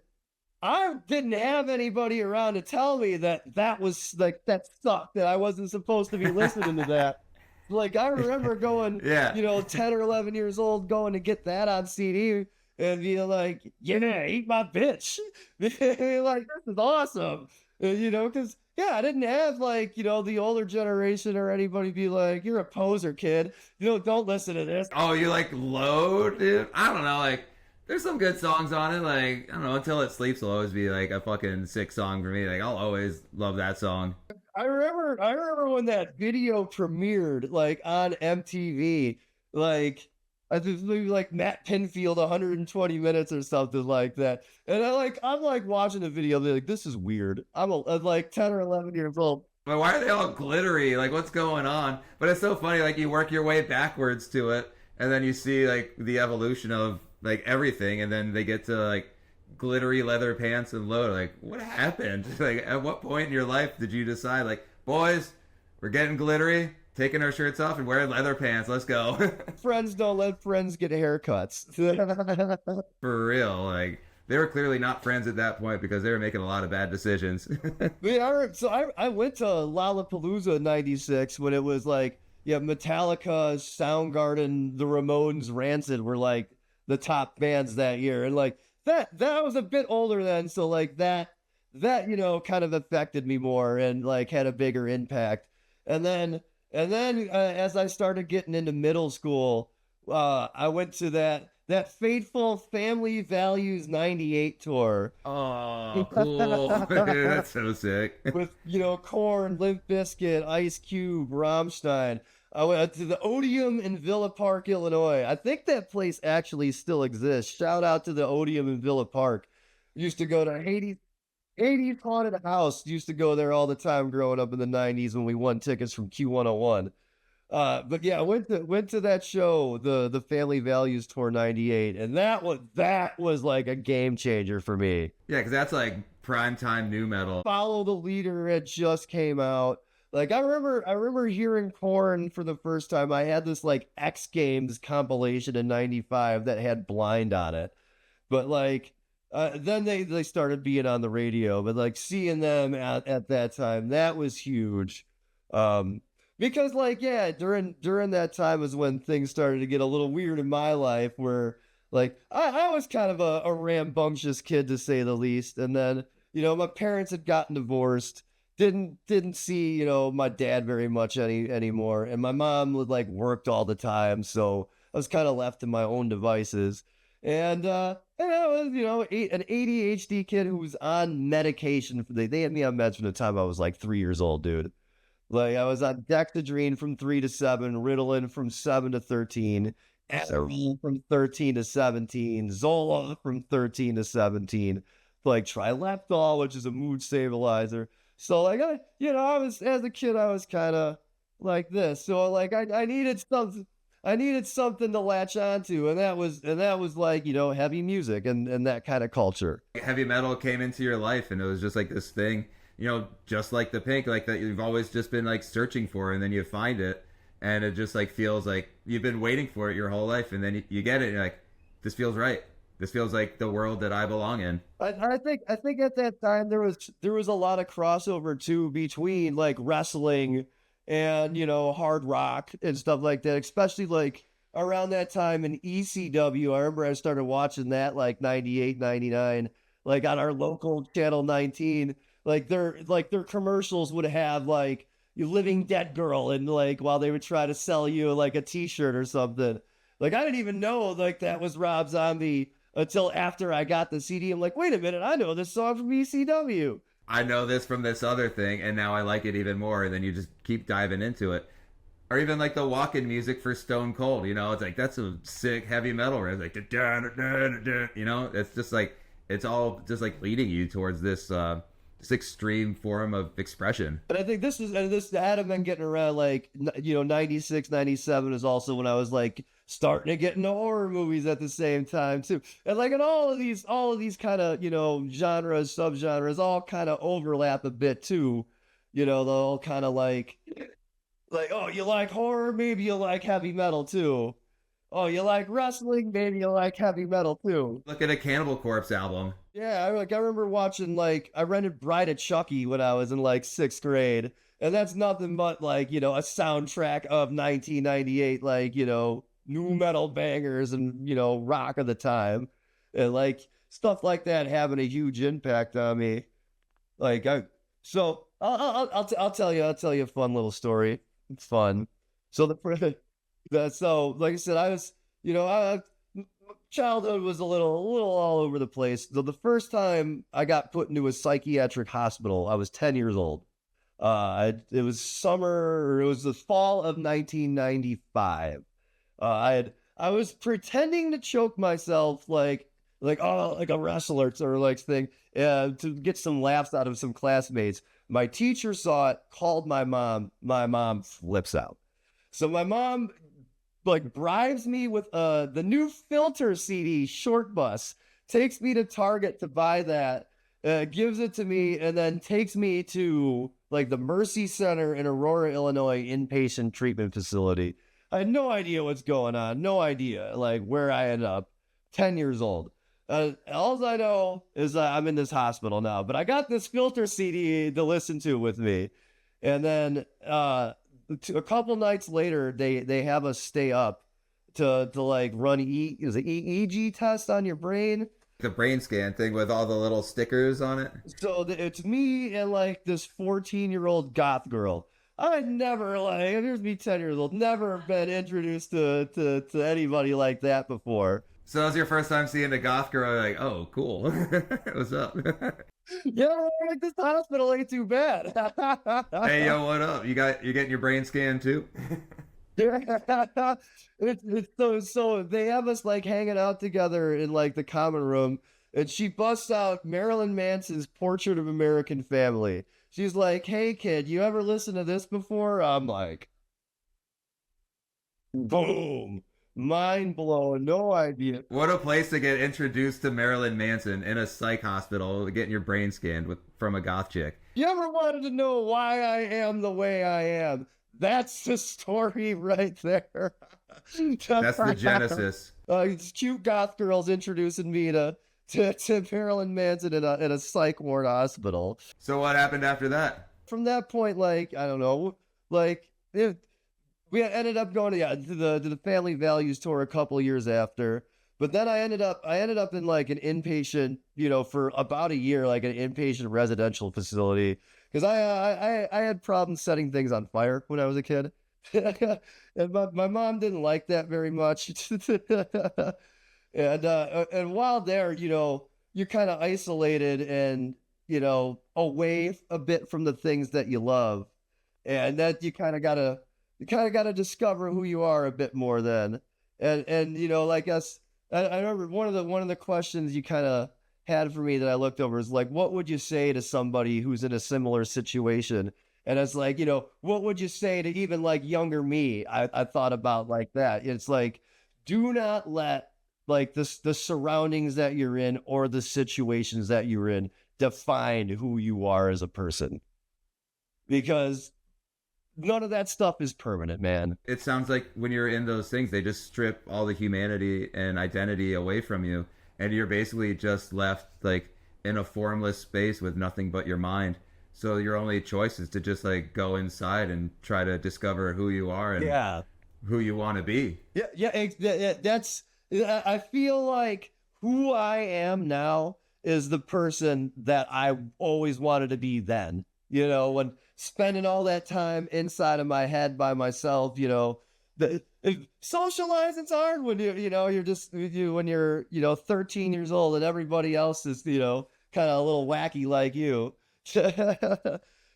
I didn't have anybody around to tell me that was like that sucked, that I wasn't supposed to be listening to that. Like I remember going, Yeah. 10 or 11 years old, going to get that on CD and being like, yeah, eat my bitch. Like, this is awesome. Because yeah, I didn't have like, the older generation or anybody be like, you're a poser, kid. Don't listen to this. Oh, you like Load, dude? I don't know. Like, there's some good songs on it. Like, I don't know. Until It Sleeps will always be like a fucking sick song for me. Like, I'll always love that song. I remember when that video premiered like on MTV, like I think maybe like Matt Pinfield 120 minutes or something like that. And I'm like watching the video, like this is weird. I'm like 10 or 11 years old. But why are they all glittery? Like, what's going on? But it's so funny. Like, you work your way backwards to it, and then you see like the evolution of like everything, and then they get to like glittery leather pants and Load. Like, what happened? Like, at what point in your life did you decide, like, boys, we're getting glittery, taking our shirts off and wearing leather pants? Let's go. Friends don't let friends get haircuts. For real. Like, they were clearly not friends at that point because they were making a lot of bad decisions. I went to Lollapalooza in '96 when it was like, yeah, Metallica, Soundgarden, the Ramones, Rancid were like the top bands that year, and like that was a bit older then, so like that kind of affected me more and like had a bigger impact. And then as I started getting into middle school, I went to that fateful Family Values '98 tour. Oh, cool. That's so sick. With Korn, Limp Bizkit, Ice Cube, Rammstein. I went to the Odeum in Villa Park, Illinois. I think that place actually still exists. Shout out to the Odeum in Villa Park. Used to go to Hades Haunted House. Used to go there all the time growing up in the '90s when we won tickets from Q101. But yeah, I went to that show, the Family Values Tour '98, and that was like a game changer for me. Yeah, because that's like primetime new metal. Follow the Leader had just came out. Like I remember hearing Korn for the first time. I had this like X Games compilation in '95 that had Blind on it. But like then they started being on the radio, but like seeing them at that time, that was huge. Um because like yeah, during that time was when things started to get a little weird in my life, where like I was kind of a rambunctious kid to say the least. And then, my parents had gotten divorced, didn't see, my dad very much anymore. And my mom would like worked all the time, so I was kind of left to my own devices. And I was, an ADHD kid who was on medication. They had me on meds from the time I was like 3 years old, dude. Like I was on Dexedrine from 3 to 7, Ritalin from 7 to 13, Adderall from 13 to 17, Zola from 13 to 17. like Trileptal, which is a mood stabilizer. So like I was as a kid, I was kind of like this. So like I needed something. I needed something to latch onto, and that was like heavy music and that kind of culture. Heavy metal came into your life, and it was just like this thing, just like the Pink, like that you've always just been like searching for, and then you find it, and it just like feels like you've been waiting for it your whole life, and then you get it, and you're like, this feels right. This feels like the world that I belong in. I think at that time there was a lot of crossover too between like wrestling and hard rock and stuff like that, especially like around that time in ECW. I remember I started watching that like 98, 99, like on our local channel 19. Like their commercials would have like you living dead girl, and like while they would try to sell you like a t-shirt or something. Like I didn't even know like that was Rob Zombie until after I got the CD. I'm like, wait a minute, I know this song from ECW. I know this from this other thing, and now I like it even more, and then you just keep diving into it. Or even like the walk-in music for Stone Cold, it's like that's a sick heavy metal riff, like it's just like it's all just like leading you towards this extreme form of expression. And I think this had been getting around like 96, 97 is also when I was like starting to get into horror movies at the same time too. And like in all of these kind of genres, subgenres all kind of overlap a bit too. They'll all kind of like, oh, you like horror, maybe you like heavy metal too. Oh, you like wrestling, maybe you like heavy metal too. Look at a Cannibal Corpse album. Yeah, I remember watching like I rented Bride of Chucky when I was in like 6th grade, and that's nothing but like a soundtrack of 1998, like new metal bangers and rock of the time, and like stuff like that having a huge impact on me. Like I'll tell you a fun little story. It's fun. So so like I said, I was childhood was a little all over the place. So the first time I got put into a psychiatric hospital, I was 10 years old. It was it was the fall of 1995. I was pretending to choke myself like oh like a wrestler or like thing to get some laughs out of some classmates. My teacher saw it, called my mom. My mom flips out. So my mom like bribes me with the new Filter CD Short Bus, takes me to Target to buy that, gives it to me, and then takes me to like the Mercy Center in Aurora, Illinois inpatient treatment facility. I had no idea what's going on, no idea like where I ended up. 10 years old. All I know is I'm in this hospital now, but I got this Filter CD to listen to with me, and then a couple nights later, they have us stay up to like run EEG test on your brain. The brain scan thing with all the little stickers on it. So it's me and like this 14-year-old goth girl. I had never here's me 10 years old, never been introduced to anybody like that before. So that was your first time seeing a goth girl. You're like, oh, cool. What's up? Yeah, like this hospital ain't too bad. Hey, yo, what up? You getting your brain scanned too? It's so they have us like hanging out together in like the common room, and she busts out Marilyn Manson's Portrait of American Family. She's like, "Hey kid, you ever listen to this before?" I'm like, boom. Mind blown, no idea. What a place to get introduced to Marilyn Manson in a psych hospital, getting your brain scanned from a goth chick. You ever wanted to know why I am the way I am? That's the story right there. That's the genesis. These cute goth girls introducing me to Marilyn Manson in a psych ward hospital. So what happened after that? From that point, like I don't know, like we ended up going to the Family Values tour a couple years after. But then I ended up in like an inpatient, for about a year, like an inpatient residential facility, because I had problems setting things on fire when I was a kid, and my mom didn't like that very much. And while there, you're kind of isolated and away a bit from the things that you love, and that you kind of gotta discover who you are a bit more then. And like us, I remember one of the questions you kind of had for me that I looked over is like, what would you say to somebody who's in a similar situation? And it's like, what would you say to even like younger me? I thought about like that. It's like, do not let like the surroundings that you're in or the situations that you're in define who you are as a person, because none of that stuff is permanent, man. It sounds like when you're in those things, they just strip all the humanity and identity away from you, and you're basically just left like in a formless space with nothing but your mind. So your only choice is to just like go inside and try to discover who you are and Yeah. who you want to be. That's, I feel like who I am now is the person that I always wanted to be then. When spending all that time inside of my head by myself, socializing's hard when you're just when you're 13 years old and everybody else is kind of a little wacky like you.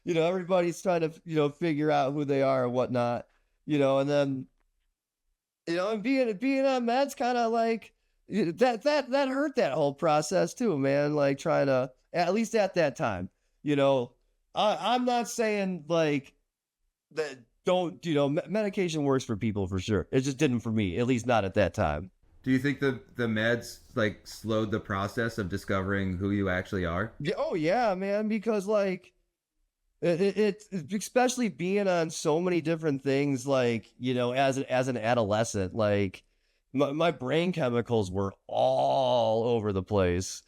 Everybody's trying to figure out who they are and whatnot. And then and being on meds kind of like that hurt that whole process too, man. Like trying to, at least at that time, I'm not saying like that don't, medication works for people for sure. It just didn't for me, at least not at that time. Do you think the meds like slowed the process of discovering who you actually are? Yeah, oh yeah, man, because like it especially being on so many different things, like as an adolescent, like my brain chemicals were all over the place.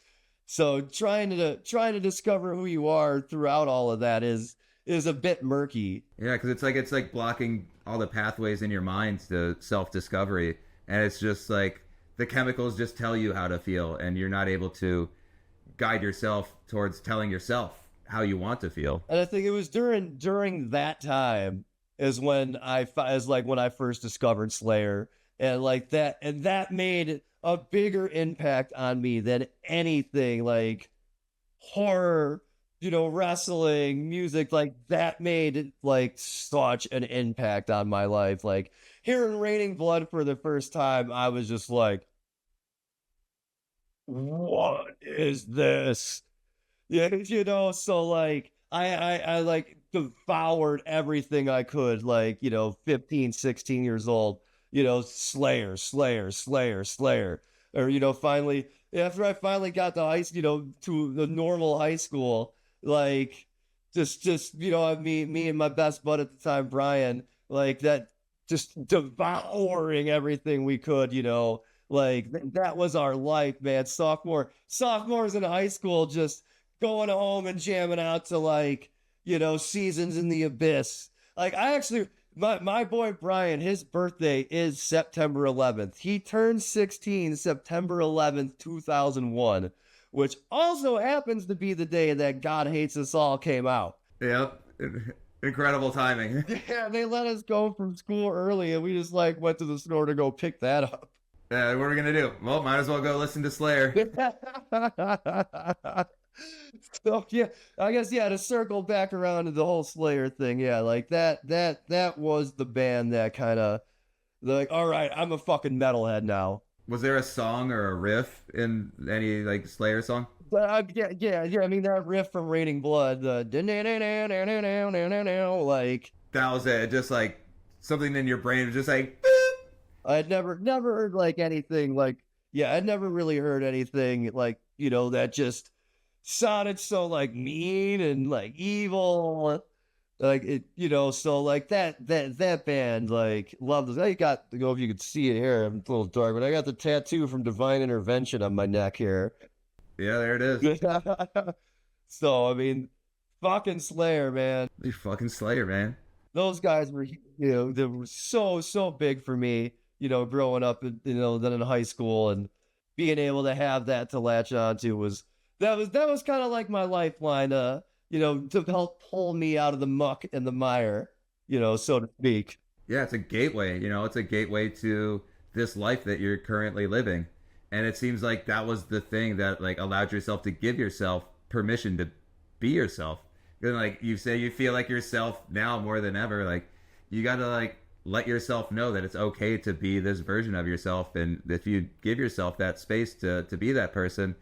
So trying to discover who you are throughout all of that is a bit murky. Yeah, because it's like blocking all the pathways in your mind to self discovery, and it's just like the chemicals just tell you how to feel, and you're not able to guide yourself towards telling yourself how you want to feel. And I think it was during that time is when when I first discovered Slayer, and that made a bigger impact on me than anything like horror, wrestling, music. Like that made like such an impact on my life. Like hearing Raining Blood for the first time, I was just like, what is this? Yeah, so like I like devoured everything I could, like, 15, 16 years old, Slayer, Slayer, Slayer, Slayer. Or, finally, after I finally got to to the normal high school, like just me and my best bud at the time, Brian, like that, just devouring everything we could, like that was our life, man. Sophomores in high school, just going home and jamming out to like, Seasons in the Abyss. Like I actually, my boy Brian, his birthday is September 11th. He turned 16 September 11th, 2001, which also happens to be the day that God Hates Us All came out. Yep. Incredible timing. Yeah, they let us go from school early and we just like went to the store to go pick that up. What are we gonna do? Well, might as well go listen to Slayer. So yeah, I guess to circle back around to the whole Slayer thing, yeah, like that was the band that kind of like, all right, I'm a fucking metalhead now. Was there a song or a riff in any like Slayer song? Yeah. I mean that riff from Raining Blood, the like That was it. Just like something in your brain was just like. I'd never heard like anything like, I'd never really heard anything like, that just sounded so like mean and like evil, like it, so like that band, like, loved this. I got, I don't know if you could see it here, I'm a little dark, but I got the tattoo from Divine Intervention on my neck here. Yeah, there it is. So I mean, fucking Slayer, man. You fucking Slayer, man. Those guys were, they were so big for me, growing up, then in high school, and being able to have that to latch onto was kind of like my lifeline, to help pull me out of the muck and the mire, so to speak. Yeah, it's a gateway. It's a gateway to this life that you're currently living, and it seems like that was the thing that like allowed yourself to give yourself permission to be yourself. And like you say, you feel like yourself now more than ever. Like you gotta like let yourself know that it's okay to be this version of yourself, and if you give yourself that space to be that person,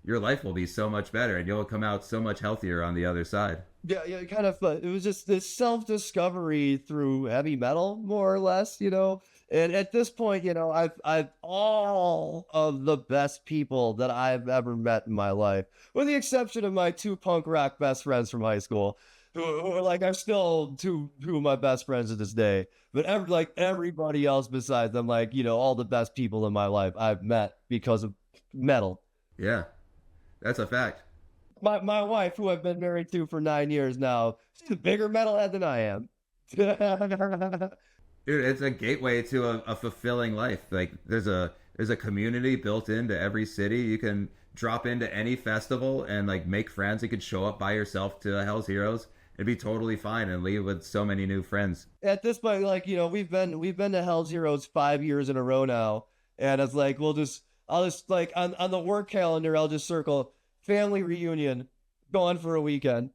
your life will be so much better and you'll come out so much healthier on the other side. Yeah, yeah, kind of. It was just this self-discovery through heavy metal, more or less, you know. And at this point, you know, I've all of the best people that I've ever met in my life, with the exception of my two punk rock best friends from high school, who are like are still two of my best friends to this day. But like everybody else besides them, like you know, all the best people in my life I've met because of metal. Yeah, that's a fact. My wife, who I've been married to for 9 years now, she's a bigger metalhead than I am. Dude, it's a gateway to a fulfilling life. Like there's a community built into every city. You can drop into any festival and like make friends. You could show up by yourself to Hell's Heroes. It'd be totally fine and leave with so many new friends. At this point, like you know, we've been to Hell's Heroes 5 years in a row now, and it's like I'll just like on the work calendar I'll just circle family reunion, gone for a weekend.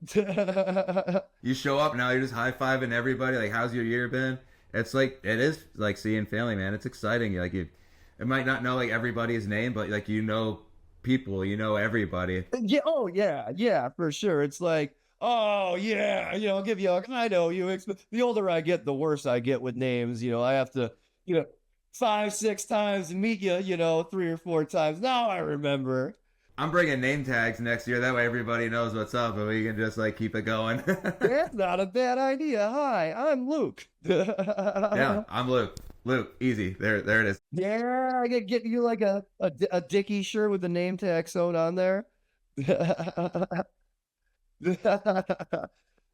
You show up now, you're just high fiving everybody. Like, how's your year been? It's like it is like seeing family, man. It's exciting. Like it might not know like everybody's name, but like you know people, you know everybody. Yeah. Oh, yeah. Yeah, for sure. It's like, oh, yeah. You know, I'll give you a, I know you. The older I get, the worse I get with names. You know, I have to, you know, 5, 6 times and meet you, you know, 3 or 4 times. Now I remember. I'm bringing name tags next year. That way everybody knows what's up, and we can just like keep it going. That's not a bad idea. Hi, I'm Luke. Yeah, I'm Luke. Luke, easy. There it is. Yeah, I could get you like a Dickie shirt with the name tag sewn on there.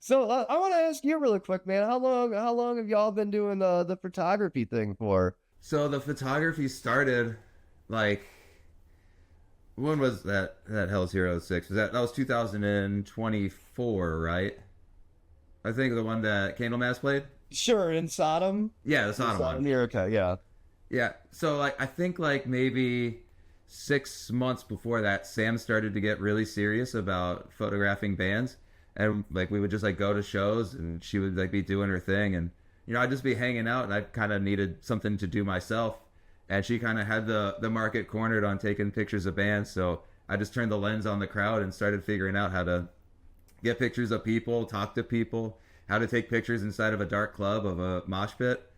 So I want to ask you really quick, man. How long have y'all been doing the photography thing for? So the photography started like when was that Hell's Heroes 6? Was that was 2024, right? I think the one that Candlemass played. Sure, in Sodom. Yeah, the Sodom one. Okay, yeah. Yeah. So like I think like maybe 6 months before that, Sam started to get really serious about photographing bands, and like we would just like go to shows, and she would like be doing her thing, and you know I'd just be hanging out, and I kind of needed something to do myself, and she kind of had the market cornered on taking pictures of bands, so I just turned the lens on the crowd and started figuring out how to get pictures of people, talk to people, how to take pictures inside of a dark club of a mosh pit.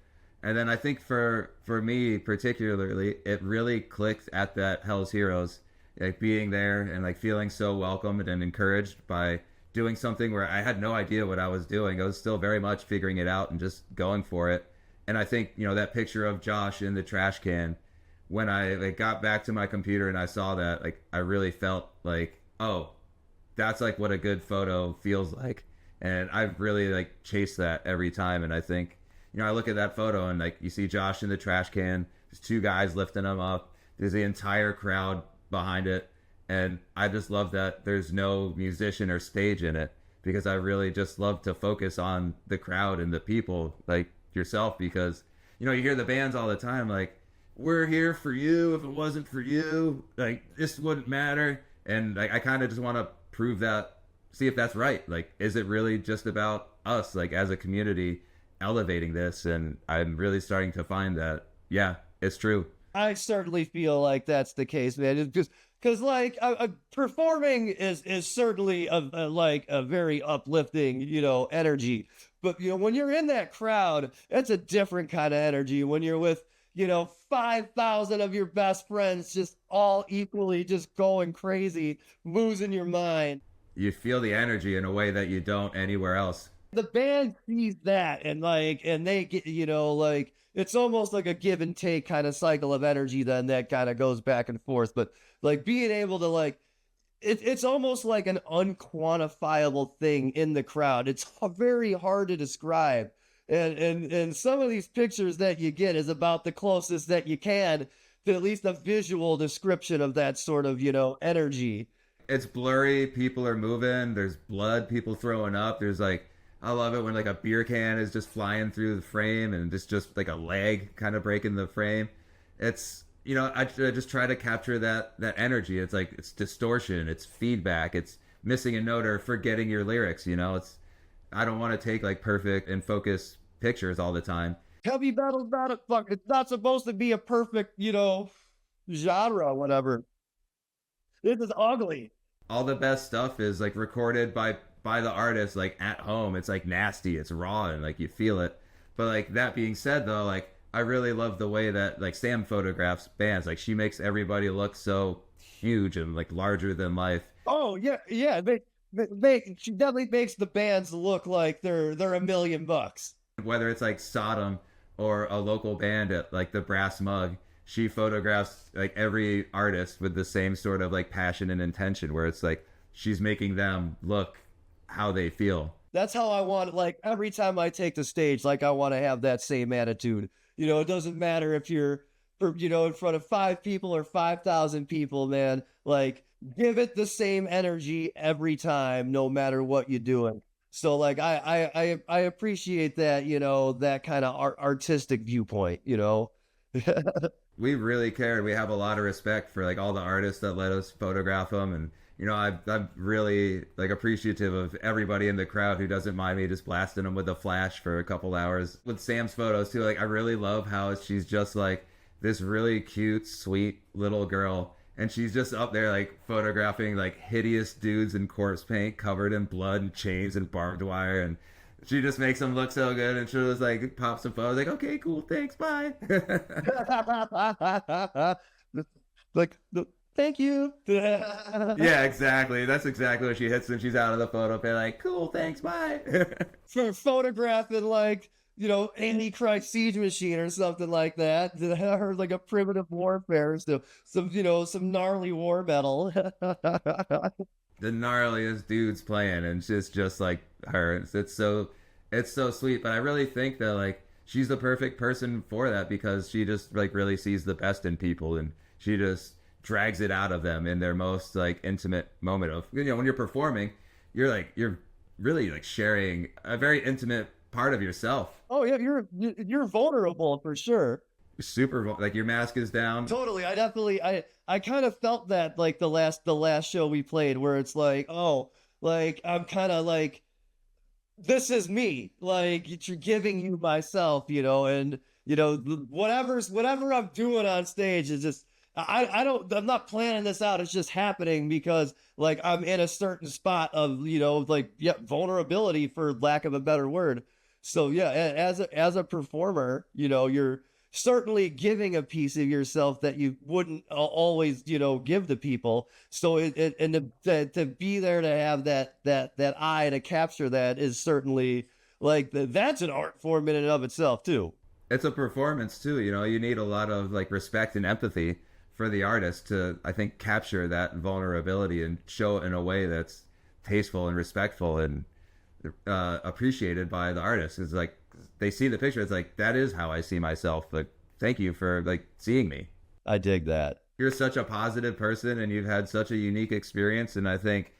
And then I think for me particularly, it really clicked at that Hell's Heroes, like being there and like feeling so welcomed and encouraged by doing something where I had no idea what I was doing. I was still very much figuring it out and just going for it. And I think, you know, that picture of Josh in the trash can, when I like got back to my computer and I saw that, like I really felt like, oh, that's like what a good photo feels like. And I've really like chased that every time. And I think, you know, I look at that photo and like you see Josh in the trash can, there's two guys lifting him up, there's the entire crowd behind it, and I just love that there's no musician or stage in it, because I really just love to focus on the crowd and the people like yourself, because you know you hear the bands all the time like, we're here for you, if it wasn't for you like this wouldn't matter, and I kind of just want to prove that, see if that's right. Like, is it really just about us like as a community elevating this? And I'm really starting to find that, yeah, it's true. I certainly feel like that's the case, man. It's just because like performing is certainly like a very uplifting, you know, energy. But you know, when you're in that crowd, it's a different kind of energy. When you're with, you know, 5,000 of your best friends, just all equally just going crazy, losing your mind. You feel the energy in a way that you don't anywhere else. The band sees that and like, and they get, you know, like it's almost like a give and take kind of cycle of energy then that kind of goes back and forth. But like being able to like, it's almost like an unquantifiable thing in the crowd. It's very hard to describe. And some of these pictures that you get is about the closest that you can to at least a visual description of that sort of, you know, energy. It's blurry, people are moving, there's blood, people throwing up, there's like, I love it when like a beer can is just flying through the frame and just like a leg kind of breaking the frame. It's, you know, I just try to capture that energy. It's like, it's distortion, it's feedback, it's missing a note or forgetting your lyrics, you know. It's, I don't want to take like perfect and focused pictures all the time. Heavy metal's not a it's not supposed to be a perfect, you know, genre or whatever. This is ugly. All the best stuff is like recorded by the artist like at home. It's like nasty, it's raw, and like you feel it. But like that being said though, like I really love the way that like Sam photographs bands. Like she makes everybody look so huge and like larger than life. Oh yeah, yeah. She definitely makes the bands look like they're $1 million. Whether it's like Sodom or a local band at like the Brass Mug, she photographs like every artist with the same sort of like passion and intention, where it's like she's making them look how they feel. That's how I want, like, every time I take the stage, like, I want to have that same attitude. It doesn't matter if you're, in front of 5 people or 5,000 people, man. Like, give it the same energy every time, no matter what you're doing. So, like, I appreciate that, that kind of artistic viewpoint. We really cared. We have a lot of respect for like all the artists that let us photograph them, and I'm really like appreciative of everybody in the crowd who doesn't mind me just blasting them with a flash for a couple hours. With Sam's photos too, like I really love how she's just like this really cute, sweet little girl, and she's just up there like photographing like hideous dudes in corpse paint covered in blood and chains and barbed wire, and she just makes them look so good, and she'll just like pop some photos like, okay, cool, thanks, bye. Like, thank you. Yeah, exactly. That's exactly what she hits when she's out of the photo. They're like, cool, thanks, bye. For photographing, like, Antichrist siege machine or something like that. Or like a primitive warfare, so some gnarly war metal. The gnarliest dudes playing, and it's just like her. It's so sweet. But I really think that like she's the perfect person for that, because she just like really sees the best in people, and she just drags it out of them in their most like intimate moment of when you're performing, you're really like sharing a very intimate part of yourself. Oh yeah, you're vulnerable for sure. Super, like your mask is down. Totally. I kind of felt that, like, the last show we played, where it's like, oh, like, I'm kind of like, this is me, like, you're giving you myself, and whatever I'm doing on stage is just, I'm not planning this out. It's just happening because, like, I'm in a certain spot of, like, yeah, vulnerability, for lack of a better word. So yeah, as a performer, you're certainly giving a piece of yourself that you wouldn't always, give to people. So and to be there, to have that eye to capture that, is certainly, like, that's an art form in and of itself too. It's a performance too. You need a lot of like respect and empathy for the artist to, I think, capture that vulnerability and show it in a way that's tasteful and respectful and appreciated by the artist. It's like they see the picture. It's like, that is how I see myself. Like, thank you for like seeing me. I dig that. You're such a positive person, and you've had such a unique experience. And I think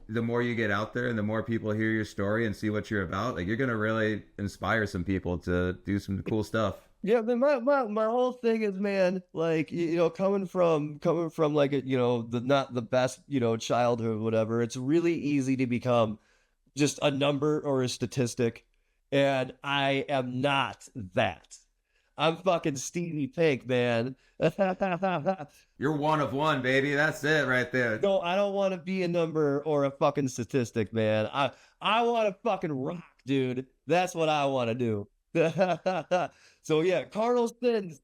the more you get out there and the more people hear your story and see what you're about, like you're gonna really inspire some people to do some cool stuff. Yeah, then my whole thing is, man, like, coming from like a, the not the best, childhood or whatever. It's really easy to become just a number or a statistic, and I am not that. I'm fucking Stevie Pink, man. You're one of one, baby. That's it right there. No, I don't want to be a number or a fucking statistic, man. I want to fucking rock, dude. That's what I want to do. So yeah, Carnal Sins,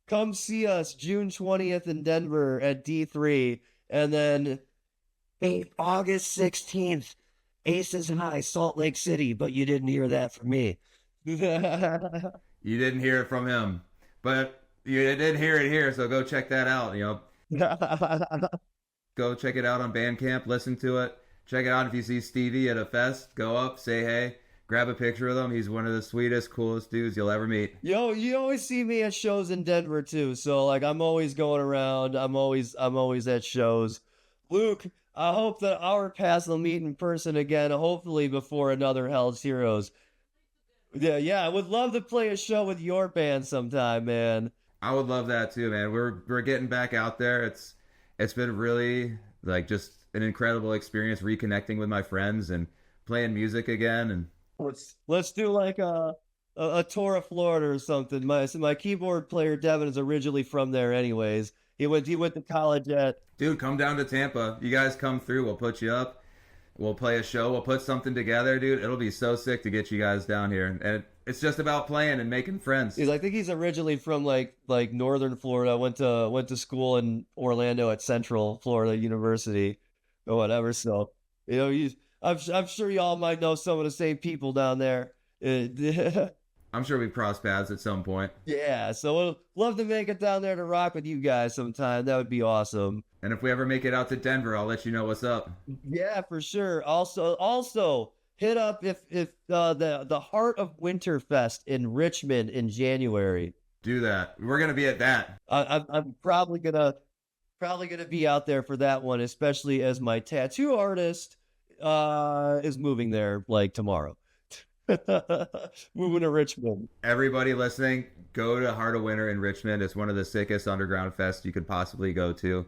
come see us June 20th in Denver at D3, and then August 16th, Aces High, Salt Lake City. But you didn't hear that from me. You didn't hear it from him, but you did hear it here. So go check that out. Go check it out on Bandcamp. Listen to it. Check it out if you see Stevie at a fest. Go up, say hey, grab a picture with him. He's one of the sweetest, coolest dudes you'll ever meet. Yo, you always see me at shows in Denver too. So like, I'm always going around. I'm always at shows. Luke, I hope that our paths will meet in person again, hopefully before another Hell's Heroes. Yeah, I would love to play a show with your band sometime, man. I would love that too, man. We're getting back out there. It's been really like just an incredible experience reconnecting with my friends and playing music again. And Let's do like a tour of Florida or something. My keyboard player Devin is originally from there, anyways. He went to college at. Dude, come down to Tampa. You guys come through. We'll put you up. We'll play a show. We'll put something together, dude. It'll be so sick to get you guys down here. And it's just about playing and making friends. I think he's originally from like northern Florida. Went to school in Orlando at Central Florida University or whatever. So I'm sure y'all might know some of the same people down there. I'm sure we've crossed paths at some point. Yeah, so I'd love to make it down there to rock with you guys sometime. That would be awesome. And if we ever make it out to Denver, I'll let you know what's up. Yeah, for sure. Also hit up if the Heart of Winterfest in Richmond in January. Do that. We're gonna be at that. I'm probably gonna be out there for that one, especially as my tattoo artist is moving there like tomorrow. Moving to Richmond. Everybody listening, go to Heart of Winter in Richmond. It's one of the sickest underground fests you could possibly go to.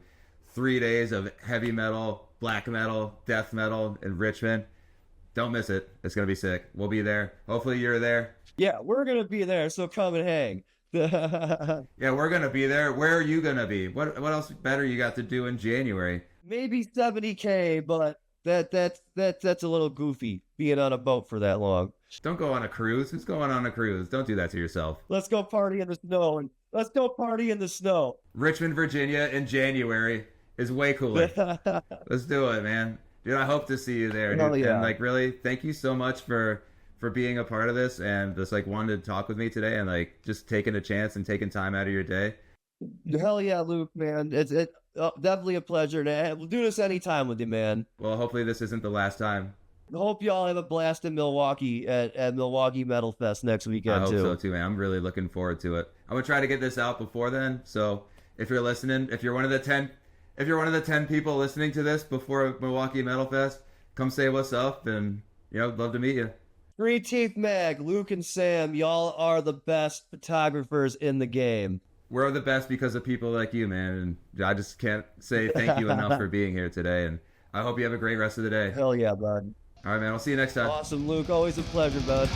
3 days of heavy metal, black metal, death metal in Richmond. Don't miss it. It's going to be sick. We'll be there. Hopefully you're there. Yeah, we're going to be there, so come and hang. Yeah, we're going to be there. Where are you going to be? What else better you got to do in January? Maybe 70K, but that's a little goofy being on a boat for that long. Don't go on a cruise. Who's going on a cruise? Don't do that to yourself. Let's go party in the snow. Let's go party in the snow. Richmond, Virginia in January is way cooler. Let's do it, man. Dude, I hope to see you there, dude. Hell yeah. And really, thank you so much for being a part of this and just wanting to talk with me today and just taking a chance and taking time out of your day. Hell yeah, Luke, man. It's definitely a pleasure. We'll do this anytime with you, man. Well, hopefully this isn't the last time. Hope y'all have a blast in Milwaukee at Milwaukee Metal Fest next weekend. I hope so too, man. I'm really looking forward to it. I'm gonna try to get this out before then. So if you're listening, if you're one of the 10 people listening to this before Milwaukee Metal Fest, come say what's up, and love to meet you. Three Teeth Mag, Luke and Sam, y'all are the best photographers in the game. We're the best because of people like you, man. And I just can't say thank you enough for being here today. And I hope you have a great rest of the day. Hell yeah, bud. All right, man. I'll see you next time. Awesome, Luke. Always a pleasure, bud.